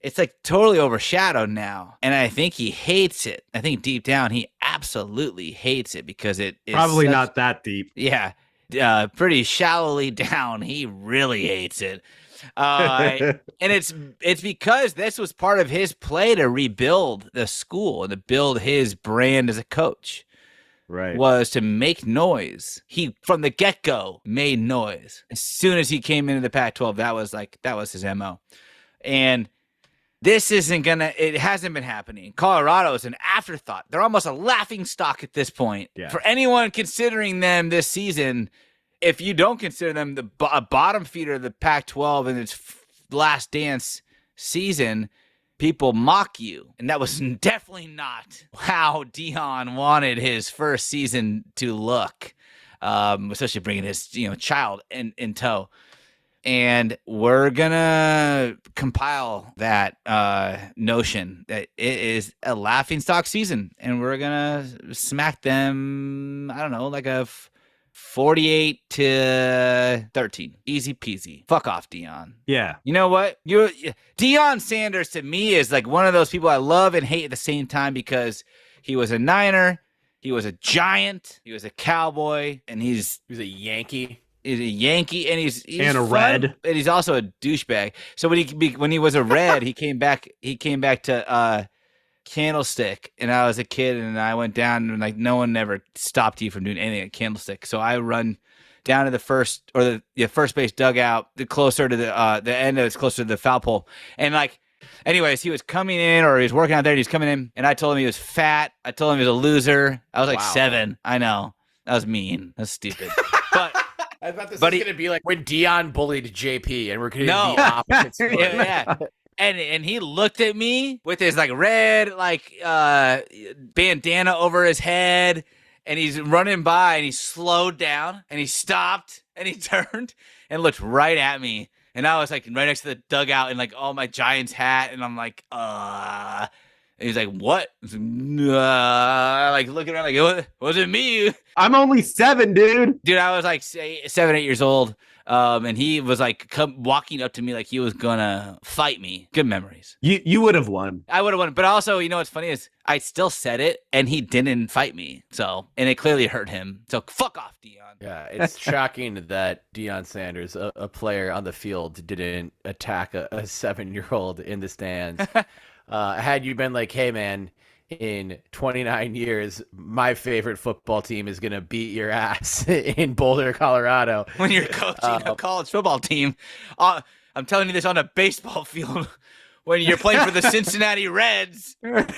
It's like totally overshadowed now. And I think he hates it. I think deep down he absolutely hates it because it is
Probably not that deep.
Yeah. Pretty shallowly down. He really hates it. And it's because this was part of his play to rebuild the school and to build his brand as a coach.
Right.
Was to make noise. He, from the get-go, made noise. As soon as he came into the Pac-12, that was his MO. And this it hasn't been happening. Colorado is an afterthought. They're almost a laughing stock at this point.
Yeah.
For anyone considering them this season, if you don't consider them a bottom feeder of the Pac-12 in its last dance season, people mock you. And that was definitely not how Deion wanted his first season to look, especially bringing his child in tow. And we're going to compile that notion that it is a laughingstock season. And we're going to smack them, I don't know, like a 48-13. Easy peasy. Fuck off, Deion.
Yeah.
You know what? Deion Sanders to me is like one of those people I love and hate at the same time because he was a Niner, he was a Giant, he was a Cowboy, and he was a Yankee. He's a Yankee, and he's
and a
fun,
Red,
and he's also a douchebag. So when he was a Red, he came back to Candlestick, and I was a kid, and I went down, and like no one ever stopped you from doing anything at Candlestick. So I run down to the first base dugout, closer to the end of it's closer to the foul pole, and like. Anyways, he was coming in, or he was working out there, and he's coming in, and I told him he was fat. I told him he was a loser. I was like 7. I know. That was mean. That's stupid. But
I thought this was going to be like when Deion bullied JP, and we're going to be opposite.
Yeah. And he looked at me with his like red bandana over his head, and he's running by, and he slowed down, and he stopped, and he turned and looked right at me. And I was like right next to the dugout in like all my Giants hat, and I'm like, And he's like, what? Like looking around like, was it me?
I'm only 7, dude.
Dude, I was like 7, 8 years old. And he was like walking up to me like he was gonna fight me. Good memories.
You would have won.
I would have won. But also, you know what's funny is I still said it, and he didn't fight me. So, and it clearly hurt him. So fuck off, Deion.
Yeah, it's shocking that Deion Sanders, a player on the field, didn't attack a 7-year-old in the stands. Had you been like, hey, man, in 29 years, my favorite football team is going to beat your ass in Boulder, Colorado.
When you're coaching a college football team, I'm telling you this on a baseball field. When you're playing for the Cincinnati Reds. What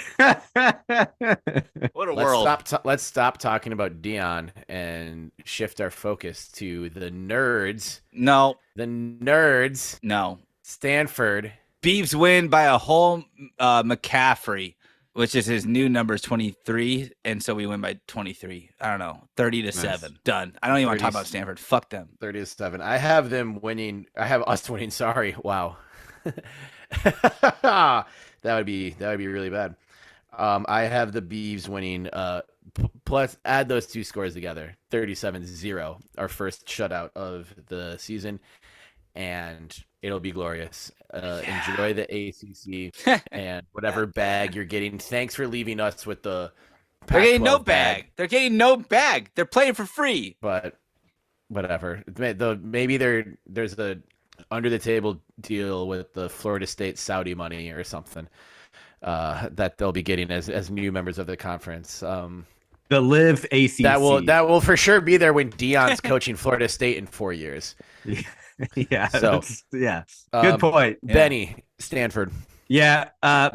a world.
Let's stop talking about Deion and shift our focus to the nerds.
No.
The nerds.
No.
Stanford.
Beavs win by a whole McCaffrey, which is his new number is 23, and so we win by 23. I don't know, 30-7. Nice. Done. I don't even want to talk about Stanford. Fuck them.
30-7. I have them winning. I have us winning. Sorry. Wow. that would be really bad. I have the Beavs winning. Plus, add those two scores together. 37-0. Our first shutout of the season, and it'll be glorious. Enjoy the ACC and whatever bag you're getting. Thanks for leaving us with the.
They're getting no bag. They're getting no bag. They're playing for free.
But whatever. Maybe there's a under the table deal with the Florida State Saudi money or something that they'll be getting as new members of the conference. The
Live ACC
that will for sure be there when Deion's coaching Florida State in 4 years.
Yeah.
So
yeah. Good point.
Benny, Stanford.
Yeah.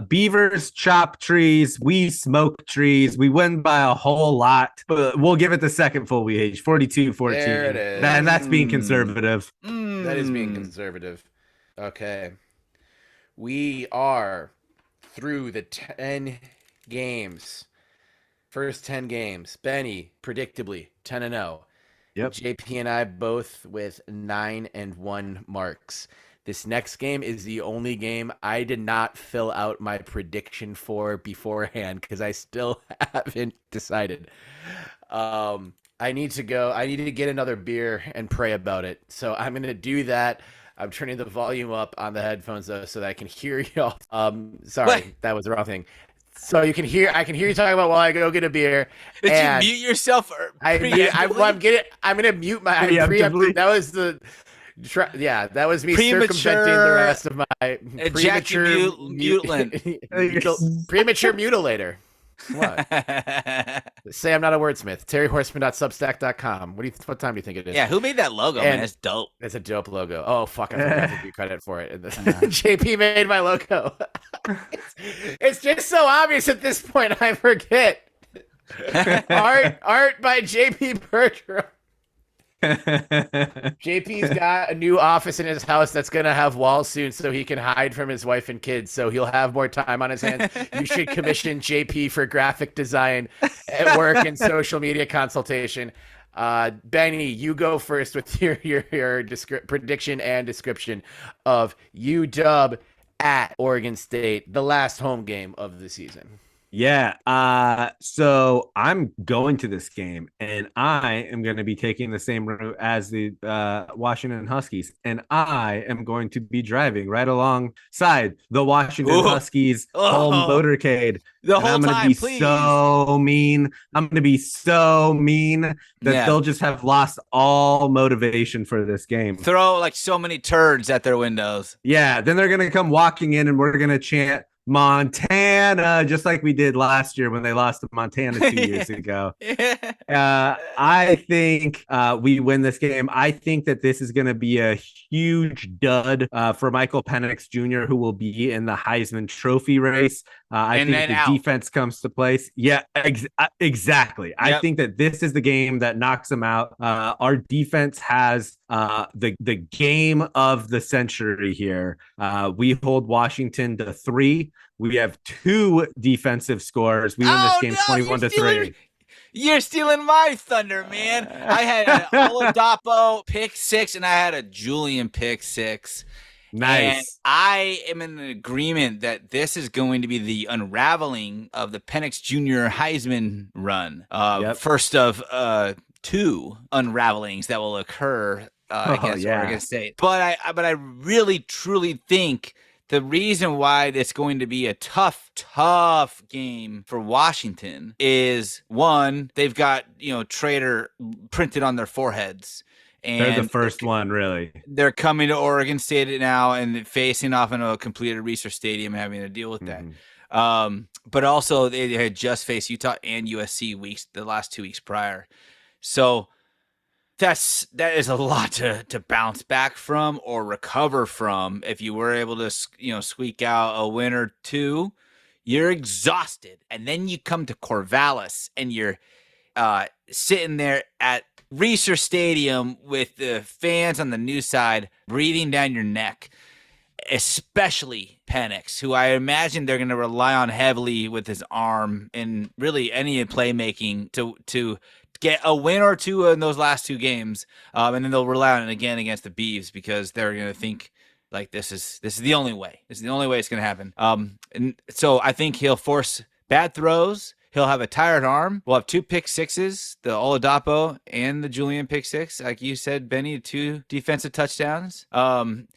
Beavers chop trees. We smoke trees. We win by a whole lot, but we'll give it the second full WH. 42-14.
There it is.
And that's being conservative.
That is being conservative. Okay. We are through the 10 games. First 10 games. Benny, predictably, 10-0.
Yep.
JP and I both with 9-1 marks. This next game is the only game I did not fill out my prediction for beforehand because I still haven't decided. I need to get another beer and pray about it. So I'm going to do that. I'm turning the volume up on the headphones though, so that I can hear y'all. Sorry, that was the wrong thing. So I can hear you talking about while I go get a beer.
Did you mute yourself?
I'm gonna mute my preemptive. That was the Yeah, that was me
Premature
circumventing the rest of my premature premature mutilator. What? Say I'm not a wordsmith. TerryHorseman.substack.com. What time do you think it is?
Yeah, who made that logo, man? It's dope.
It's a dope logo. Oh, fuck. I forgot to give you credit for it. JP made my logo. It's just so obvious at this point, I forget. Art by JP Bertram. JP's got a new office in his house that's going to have walls soon so he can hide from his wife and kids, so he'll have more time on his hands. You should commission JP for graphic design at work and social media consultation. Benny, you go first with your prediction and description of UW at Oregon State, the last home game of the season.
Yeah. So I'm going to this game, and I am going to be taking the same route as the Washington Huskies, and I am going to be driving right alongside the Washington Huskies home motorcade.
I'm going to be
so mean. I'm going to be so mean that they'll just have lost all motivation for this game.
Throw like so many turds at their windows.
Yeah. Then they're going to come walking in, and we're going to chant Montana, just like we did last year when they lost to Montana 2 years ago. I think we win this game. I think that this is going to be a huge dud for Michael Penix Jr., who will be in the Heisman Trophy race. I think the defense comes to place. Yeah, exactly. Yep. I think that this is the game that knocks them out. Our defense has the game of the century here. We hold Washington to 3. We have 2 defensive scores. We win this game 21-3.
You're stealing my thunder, man. I had an Oladapo pick 6, and I had a Julian pick 6.
Nice.
And I am in agreement that this is going to be the unraveling of the Penix Jr. Heisman run. First of 2 unravelings that will occur against Oregon State. But I really truly think the reason why it's going to be a tough game for Washington is, one, they've got traitor printed on their foreheads. And
they're the first one, really.
They're coming to Oregon State now and facing off in a completed research stadium and having to deal with that. But also, they had just faced Utah and USC the last 2 weeks prior. So that is a lot to bounce back from or recover from. If you were able to squeak out a win or 2, you're exhausted. And then you come to Corvallis and you're sitting there at Research Stadium with the fans on the news side breathing down your neck, especially Penix, who I imagine they're going to rely on heavily with his arm and really any playmaking to get a win or 2 in those last 2 games. And then they'll rely on it again against the Beavs because they're going to think like this is the only way. This is the only way it's going to happen. And so I think he'll force bad throws. He'll have a tired arm. We'll have 2 pick 6s, the Oladapo and the Julian pick 6. Like you said, Benny, 2 defensive touchdowns. I'm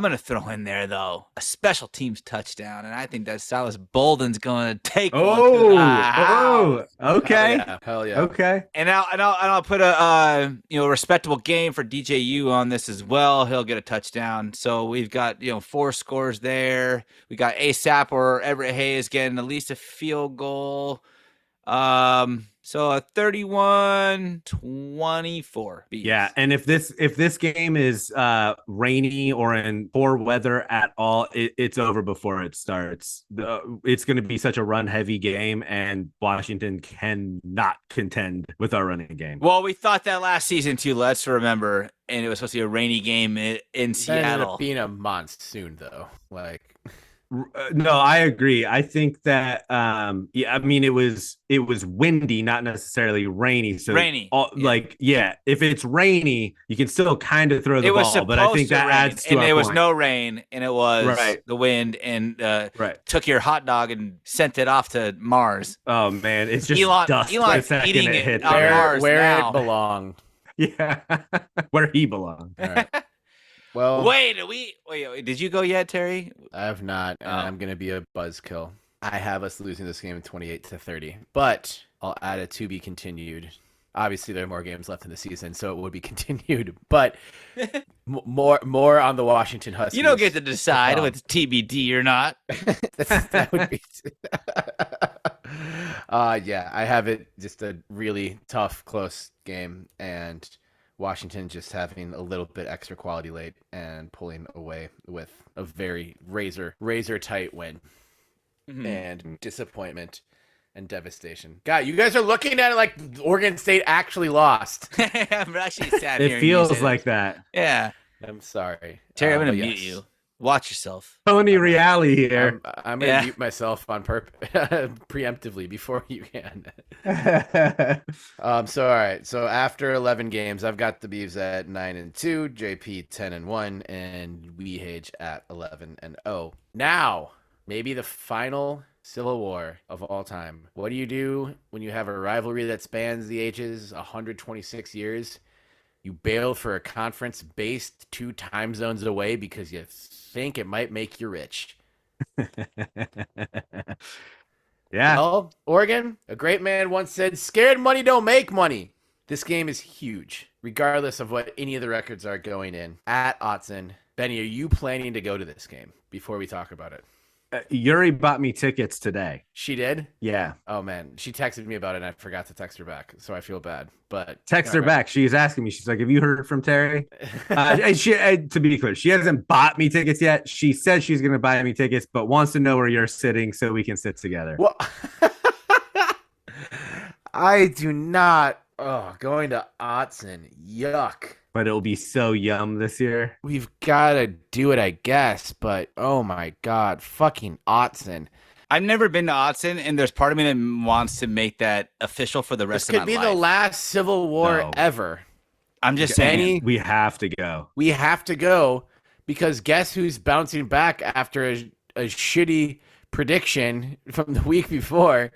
going to throw in there, though, a special teams touchdown, and I think that Silas Bolden's going to take one to the house.
Okay.
Hell yeah.
Okay.
And I'll put a respectable game for DJU on this as well. He'll get a touchdown. So we've got 4 scores there. We got ASAP or Everett Hayes getting at least a field goal. So a 31-24.
Yeah, and if this game is rainy or in poor weather at all, it's over before it starts. It's going to be such a run-heavy game, and Washington cannot contend with our running game.
Well, we thought that last season too. Let's remember, and it was supposed to be a rainy game in Seattle.
Ended up being a monsoon, though.
No, I agree. I think that it was windy, not necessarily rainy. So
rainy.
If it's rainy, you can still kind of throw the ball, but I think that adds to
and it was
point.
no rain, and it was the wind, and took your hot dog and sent it off to Mars.
Oh man, it's just dust.
Elon's eating it on Mars
where
now.
It belonged.
Yeah, where he belonged.
All right. Well,
wait, did you go yet, Terry?
I have not, and I'm going to be a buzzkill. I have us losing this game 28-30, but I'll add a to be continued. Obviously, there are more games left in the season, so it would be continued. But more on the Washington Huskies.
You don't get to decide if it's TBD or not.
That would be. Yeah, I have it just a really tough, close game, and Washington just having a little bit extra quality late and pulling away with a very razor tight win, and disappointment and devastation. God, you guys are looking at it like Oregon State actually lost.
I'm actually sad.
It feels like that.
Yeah.
I'm sorry,
Terry. I'm gonna mute you. Watch yourself.
Tony reality here.
I'm gonna mute myself on preemptively before you can. So all right. So after 11 games, I've got the Beavs at 9-2, JP 10-1, and Weehage at 11-0. Now, maybe the final Civil War of all time. What do you do when you have a rivalry that spans the ages 126 years? You bail for a conference based 2 time zones away because you think it might make you rich.
Yeah.
Well, Oregon, a great man once said, scared money don't make money. This game is huge, regardless of what any of the records are going in. At Autzen, Benny, are you planning to go to this game before we talk about it?
Yuri bought me tickets today.
She did?
Yeah.
Oh, man. She texted me about it, and I forgot to text her back, so I feel bad. But
text her back. She's asking me. She's like, have you heard from Terry? And she, to be clear, she hasn't bought me tickets yet. She said she's going to buy me tickets, but wants to know where you're sitting so we can sit together.
Well, I do not. Oh, going to Autzen. Yuck.
But it'll be so yum this year.
We've got to do it, I guess. But, oh, my God. Fucking Autzen.
I've never been to Autzen, and there's part of me that wants to make that official for the rest of my life.
This could be the last Civil War ever.
I'm just saying.
We have to go.
We have to go because guess who's bouncing back after a shitty prediction from the week before?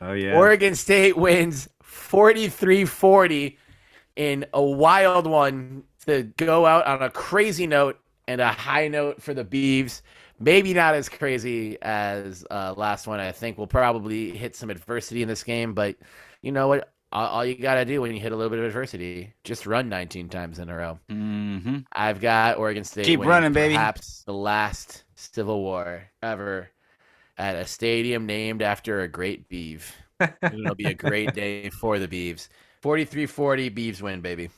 Oh, yeah.
Oregon State wins 43-40 in a wild one to go out on a crazy note and a high note for the Beavs. Maybe not as crazy as last one. I think we'll probably hit some adversity in this game, but you know what? All you got to do when you hit a little bit of adversity, just run 19 times in a row.
Mm-hmm.
I've got Oregon State
Keep running, baby.
Perhaps the last Civil War ever at a stadium named after a great Beav. It'll be a great day for the Beavs. 43-40, Beavs win, baby.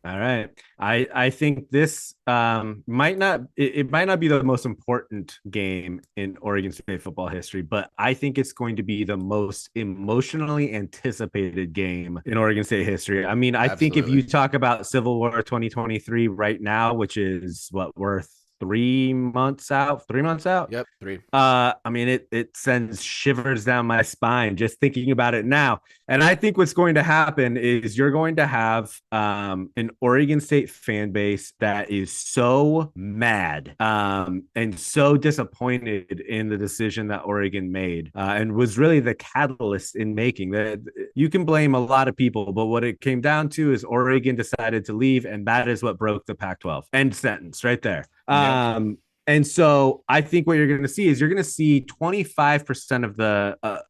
All right. I think this might not be the most important game in Oregon State football history, but I think it's going to be the most emotionally anticipated game in Oregon State history. I mean, I think if you talk about Civil War 2023 right now, which is what we're 3 months out.
Yep, 3.
I mean, it sends shivers down my spine just thinking about it now. And I think what's going to happen is you're going to have an Oregon State fan base that is so mad and so disappointed in the decision that Oregon made and was really the catalyst in making that. You can blame a lot of people, but what it came down to is Oregon decided to leave, and that is what broke the Pac-12. End sentence right there. And so I think what you're going to see is 25%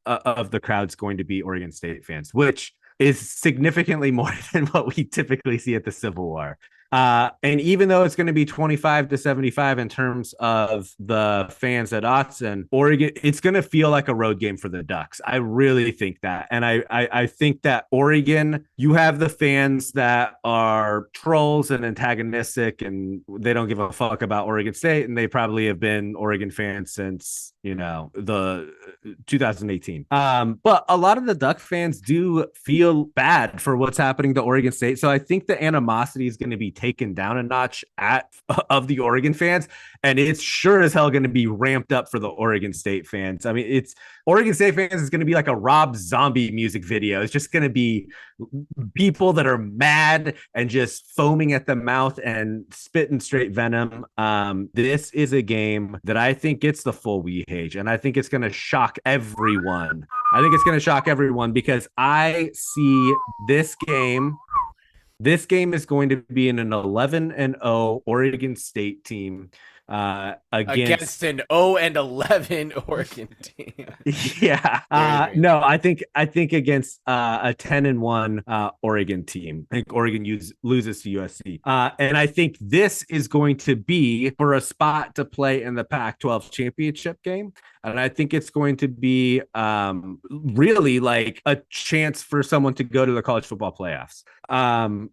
of the crowd's going to be Oregon State fans, which is significantly more than what we typically see at the Civil War. And even though it's going to be 25-75 in terms of the fans at Autzen, Oregon, it's going to feel like a road game for the Ducks. I really think that. And I think that Oregon, you have the fans that are trolls and antagonistic, and they don't give a fuck about Oregon State, and they probably have been Oregon fans since, the 2018. But a lot of the Duck fans do feel bad for what's happening to Oregon State. So I think the animosity is going to be taken down a notch of the Oregon fans, and it's sure as hell going to be ramped up for the Oregon State fans. I mean, it's Oregon State fans is going to be like a Rob Zombie music video. It's just going to be people that are mad and just foaming at the mouth and spitting straight venom. This is a game that I think gets the full Weehage, and I think it's going to shock everyone. Because I see this game. This game is going to be an 11-0 Oregon State team
against an 0-11 Oregon team.
Yeah. No, I think against a 10-1 Oregon team. I think Oregon loses to USC. And I think this is going to be for a spot to play in the Pac-12 championship game. And I think it's going to be really like a chance for someone to go to the college football playoffs.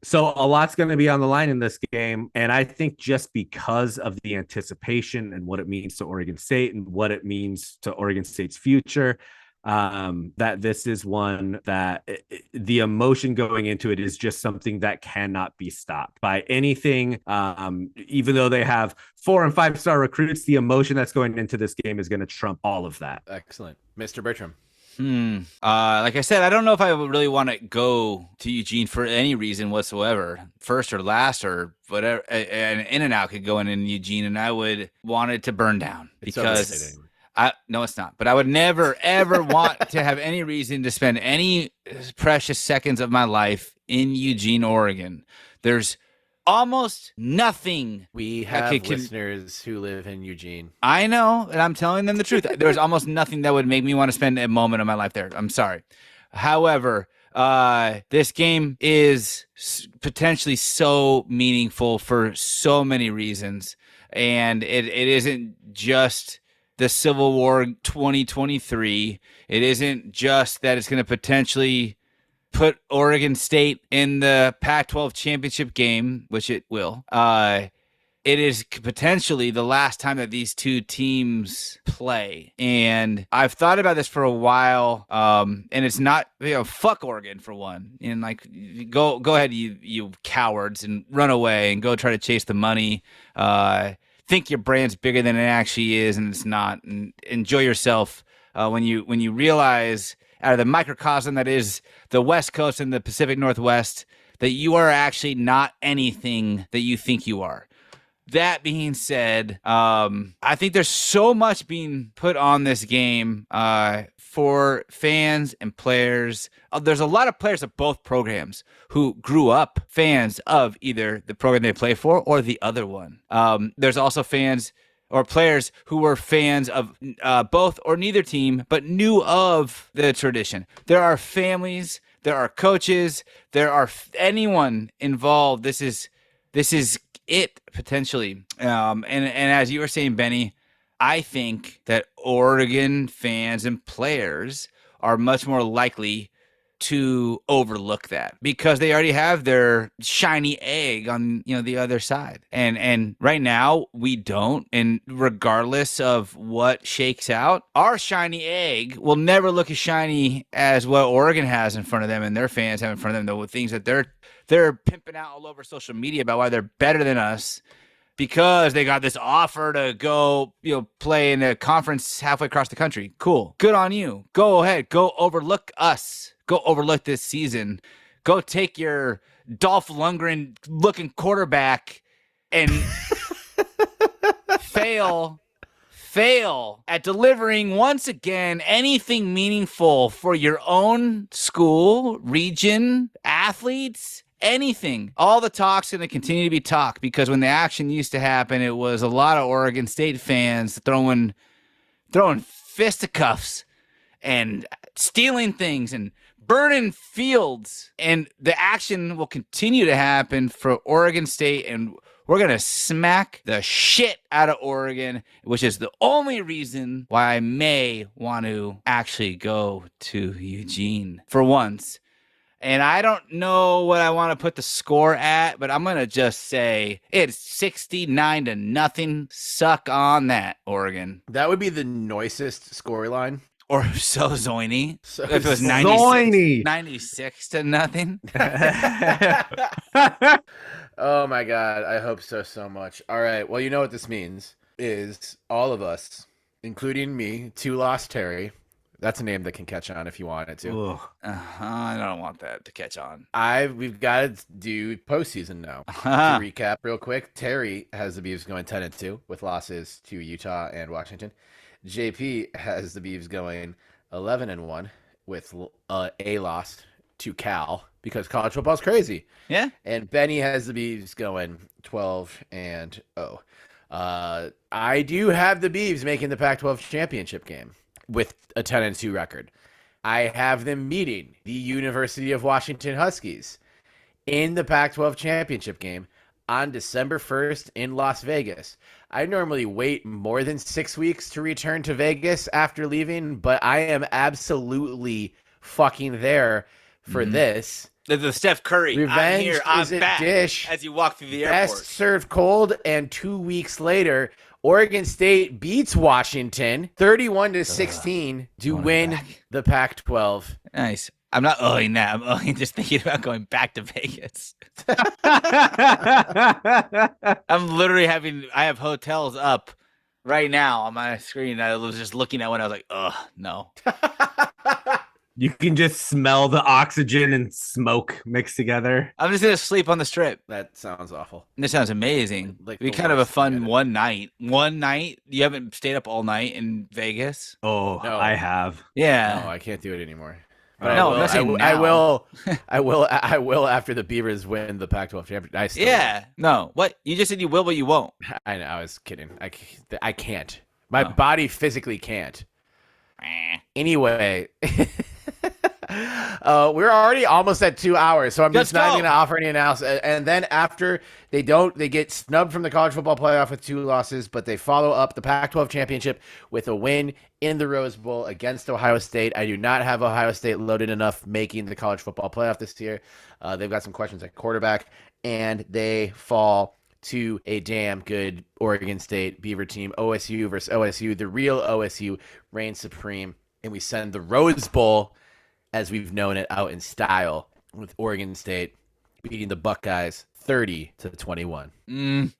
So a lot's going to be on the line in this game. And I think just because of the anticipation and what it means to Oregon State and what it means to Oregon State's future, that this is one that the emotion going into it is just something that cannot be stopped by anything. Even though they have 4- and 5-star recruits, the emotion that's going into this game is going to trump all of that.
Excellent. Mr. Bertram.
Like I said, I don't know if I would really want to go to Eugene for any reason whatsoever, first or last or whatever. An In-N-Out could go in Eugene, and I would want it to burn down because no, it's not. But I would never ever want to have any reason to spend any precious seconds of my life in Eugene, Oregon. There's almost nothing.
We have listeners who live in Eugene.
I know, and I'm telling them the truth. There's almost nothing that would make me want to spend a moment of my life there. I'm sorry. However, this game is potentially so meaningful for so many reasons, and it isn't just the Civil War 2023. It isn't just that it's going to potentially put Oregon State in the Pac-12 championship game, which it will. It is potentially the last time that these two teams play. And I've thought about this for a while. And it's not, fuck Oregon for one. And like, go ahead, you cowards, and run away and go try to chase the money. Think your brand's bigger than it actually is, and it's not. And enjoy yourself when you realize out of the microcosm that is the West Coast and the Pacific Northwest that you are actually not anything that you think you are. That being said, I think there's so much being put on this game for fans and players. There's a lot of players of both programs who grew up fans of either the program they play for or the other one. There's also fans or players who were fans of both or neither team, but knew of the tradition. There are families, there are coaches, there are anyone involved. This is it potentially. And as you were saying, Benny, I think that Oregon fans and players are much more likely to overlook that because they already have their shiny egg on the other side, and right now we don't. And regardless of what shakes out, our shiny egg will never look as shiny as what Oregon has in front of them and their fans have in front of them. The things that they're pimping out all over social media about why they're better than us because they got this offer to go play in a conference halfway across the country. Cool, good on you. Go ahead, go overlook us. Go overlook this season. Go take your Dolph Lundgren looking quarterback and fail at delivering once again anything meaningful for your own school, region, athletes, anything. All the talk's going to continue to be talk because when the action used to happen, it was a lot of Oregon State fans throwing fisticuffs and stealing things and burning fields, and the action will continue to happen for Oregon State, and we're going to smack the shit out of Oregon, which is the only reason why I may want to actually go to Eugene for once. And I don't know what I want to put the score at, but I'm going to just say it's 69-0. Suck on that, Oregon.
That would be the noisiest scoreline.
Or so Zoiny.
So
if it was 96-0.
Oh my God. I hope so much. All right. Well, you know what this means is all of us, including me, Two Lost Terry. That's a name that can catch on if you want it to.
I don't want that to catch on.
We've got to do postseason now. To recap real quick, Terry has the Beavs going 10-2 with losses to Utah and Washington. JP has the Beavs going 11-1 with a loss to Cal because college football's crazy.
Yeah.
And Benny has the Beavs going 12-0. I do have the Beavs making the Pac-12 championship game with a 10-2 record. I have them meeting the University of Washington Huskies in the Pac-12 championship game on December 1st in Las Vegas. I normally wait more than 6 weeks to return to Vegas after leaving, but I am absolutely fucking there for this.
The Steph Curry.
Revenge is a dish
as you walk through the airport.
Best served cold, and 2 weeks later, Oregon State beats Washington 31-16 to win the Pac-12.
Nice. I'm not owing that. I'm owing just thinking about going back to Vegas. I'm literally I have hotels up right now on my screen. I was just looking at one. I was like, no.
You can just smell the oxygen and smoke mixed together.
I'm just going to sleep on the Strip.
That sounds awful.
This sounds amazing.
Like
It'd be kind of a fun one night. One night? You haven't stayed up all night in Vegas?
Oh, no. I have.
Yeah.
No, I can't do it anymore.
But no,
I will after the Beavers win the Pac-12 championship.
Yeah. No. What? You just said you will, but you won't.
I know. I was kidding. I can't. My body physically can't. Anyway, we're already almost at 2 hours, so I'm just not going to offer anything else. And then after they get snubbed from the college football playoff with 2 losses, but they follow up the Pac-12 championship with a win in the Rose Bowl against Ohio State. I do not have Ohio State loaded enough making the college football playoff this year. They've got some questions at quarterback, and they fall to a damn good Oregon State Beaver team. OSU versus OSU. The real OSU reigns supreme, and we send the Rose Bowl, as we've known it, out in style with Oregon State beating the Buckeyes 30-21.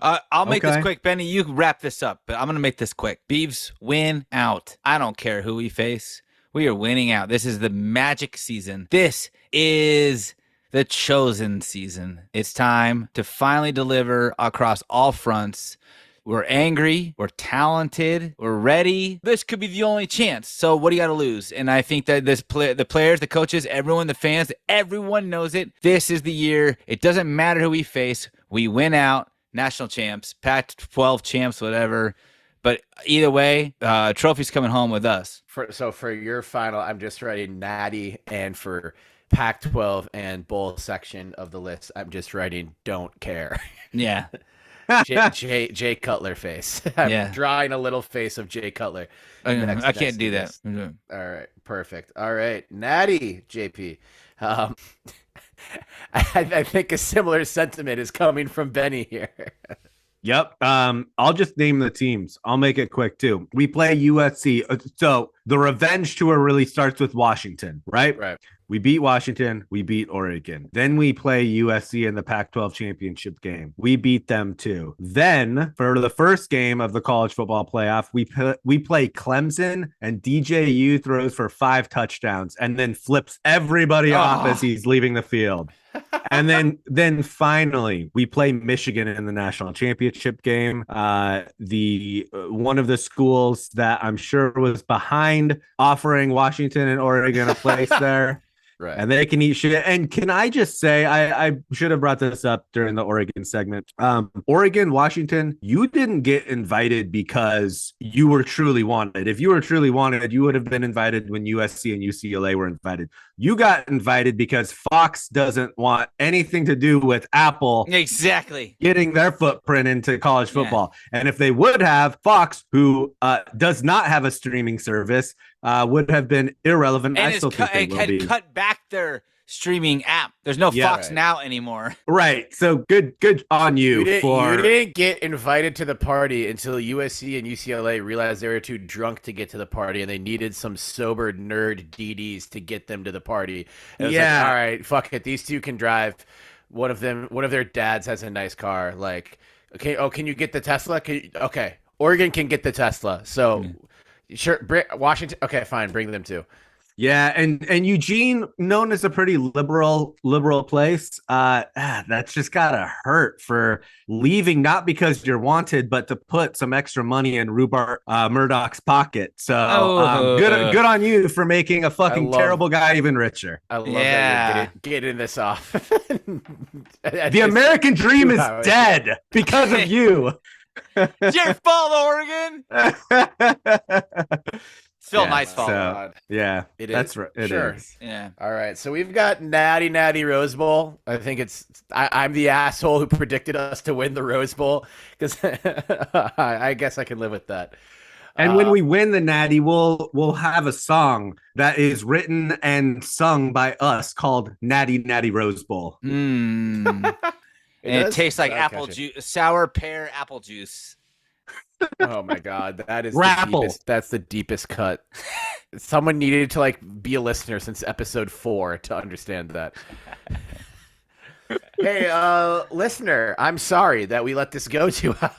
I'll make this quick. Benny, you wrap this up, but I'm going to make this quick. Beavs win out. I don't care who we face. We are winning out. This is the magic season. This is the chosen season. It's time to finally deliver across all fronts. We're angry. We're talented. We're ready. This could be the only chance. So what do you got to lose? And I think that the players, the coaches, everyone, the fans, everyone knows it. This is the year. It doesn't matter who we face. We win out. National champs, Pac-12 champs, whatever. But either way, trophy's coming home with us.
For your final, I'm just writing Natty, and for Pac-12 and bowl section of the list, I'm just writing don't care.
Yeah.
Jay Cutler face. I'm drawing a little face of Jay Cutler.
I can't do that.
All right, perfect. All right, Natty JP. I think a similar sentiment is coming from Benny here.
Yep. I'll just name the teams. I'll make it quick too. We play USC. So the revenge tour really starts with Washington, right?
Right.
We beat Washington. We beat Oregon. Then we play USC in the Pac-12 championship game. We beat them too. Then for the first game of the college football playoff, we play Clemson, and DJU throws for 5 touchdowns and then flips everybody off as he's leaving the field. And then finally we play Michigan in the national championship game. The one of the schools that I'm sure was behind offering Washington and Oregon a place there.
Right.
And they can eat shit. And can I just say, I should have brought this up during the Oregon segment. Oregon, Washington, you didn't get invited because you were truly wanted. If you were truly wanted, you would have been invited when USC and UCLA were invited. You got invited because Fox doesn't want anything to do with Apple getting their footprint into college football. Yeah. And if they would have, Fox, who does not have a streaming service, would have been irrelevant.
And I still think they will be. Cut back their streaming app. There's no Fox Now anymore.
Right. So good on you.
You didn't get invited to the party until USC and UCLA realized they were too drunk to get to the party, and they needed some sober nerd DDs to get them to the party. And it was like, all right, fuck it. These two can drive. One of their dads has a nice car. Like, okay, can you get the Tesla? Okay. Oregon can get the Tesla. So sure, Washington. Okay, fine. Bring them too.
Yeah, and Eugene, known as a pretty liberal place, that's just gotta hurt for leaving, not because you're wanted, but to put some extra money in Rupert Murdoch's pocket. So good on you for making a fucking terrible guy even richer.
I love that you're getting this off.
The American dream is dead because of you.
It's your fault, Oregon. It's Phil Knight's fault.
So, yeah,
It is.
that's right. It
Sure.
is.
Yeah.
All right, so we've got Natty Rose Bowl. I think I'm the asshole who predicted us to win the Rose Bowl because I guess I can live with that.
And when we win the Natty, we'll have a song that is written and sung by us called Natty Rose Bowl.
And it tastes like apple juice, sour pear apple juice.
Oh my God, that is
Rapple.
the deepest cut. Someone needed to like be a listener since episode 4 to understand that. Hey, listener, I'm sorry that we let this go 2 hours.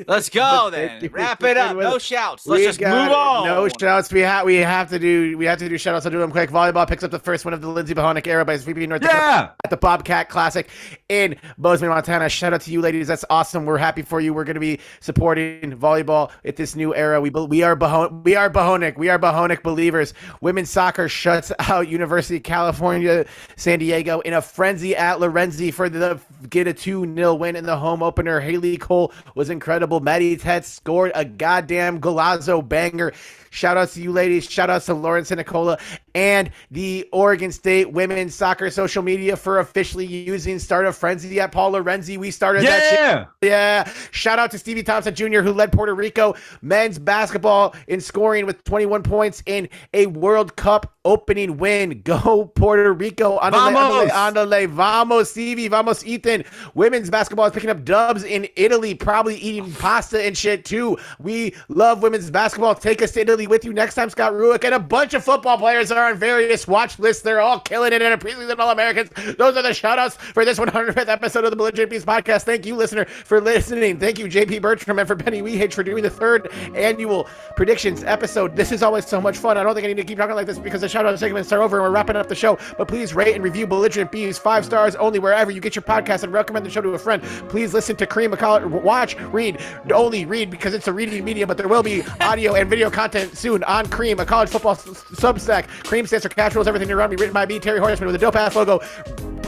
Let's go then. Wrap it up. No shouts. Let's just move on.
No shouts. We have to do shout outs. I'll do them quick. Volleyball picks up the first win of the Lorenzy Bohonic era by sweeping North Dakota at the Bobcat Classic in Bozeman, Montana. Shout out to you ladies. That's awesome. We're happy for you. We're going to be supporting volleyball at this new era. We are Bohonic. We are Bohonic believers. Women's soccer shuts out University of California, San Diego in a frenzy at Lorenzy for the get a 2-0 win in the home opener. Haley Cole was incredible. Maddie Tet scored a goddamn golazo banger. Shout outs to you ladies. Shout outs to Lawrence and Nicola and the Oregon State women's soccer social media for officially using Start a Frenzy at Paul Lorenzy. We started that shit. Yeah. Shout out to Stevie Thompson Jr., who led Puerto Rico men's basketball in scoring with 21 points in a World Cup opening win. Go Puerto Rico. Andale. Vamos, Stevie. Vamos, Ethan. Women's basketball is picking up dubs in Italy, probably eating pasta and shit too. We love women's basketball. Take us to Italy with you next time. Scott Ruick and a bunch of football players are on various watch lists. They're all killing it in a preseason All-Americans. Those are the shout-outs for this 105th episode of the Belligerent Beavs Podcast. Thank you, listener, for listening. Thank you, JP Bertram, and for Benny Wehage for doing the 3rd annual predictions episode. This is always so much fun. I don't think I need to keep talking like this because the shout-out segments are over and we're wrapping up the show. But please rate and review Belligerent Beavs 5 stars only wherever you get your podcast and recommend the show to a friend. Please listen to Cream McCall. Watch, read, only read because it's a reading medium, but there will be audio and video content soon on Cream, a college football substack. Cream stands for Cash Rules Everything Around Me, written by me, Terry Horseman, with a dope-ass logo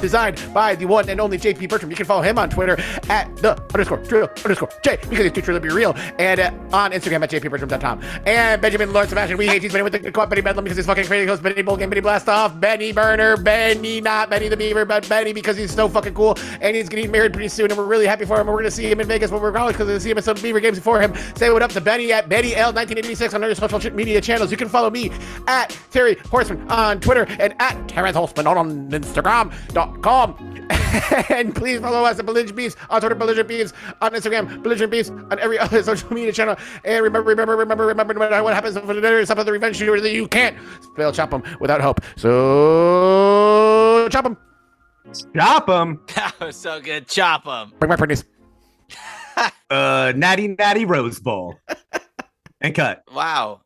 designed by the one and only JP Bertram. You can follow him on Twitter at _Trio_J because he's too true to be real, and on Instagram at jpbertram.com. And Benjamin Lord Sebastian Wehage, he's been with the co-op Benny Bedlam because he's fucking crazy. Host Benny Bowl Game, Benny Blast Off, Benny Burner, Benny, not Benny the Beaver, but Benny because he's so fucking cool, and he's getting married pretty soon, and we're really happy for him, and we're going to see him in Vegas when we're college because we'll see him at some Beaver games before him. Say what up to Benny at Benny L1986 on other social media channels. You can follow me at Terry Horseman on Twitter and at Terrence Horseman on Instagram.com. And please follow us at Belligerent Beavs on Twitter, Belligerent Beavs on Instagram, Belligerent Beavs on every other social media channel. And remember, no matter what happens for the some of the revenge shooter that you can't spell chop them without hope. So chop them.
Chop them.
That was so good. Chop them.
Bring my pretties.
Natty Rose Bowl. And cut.
Wow.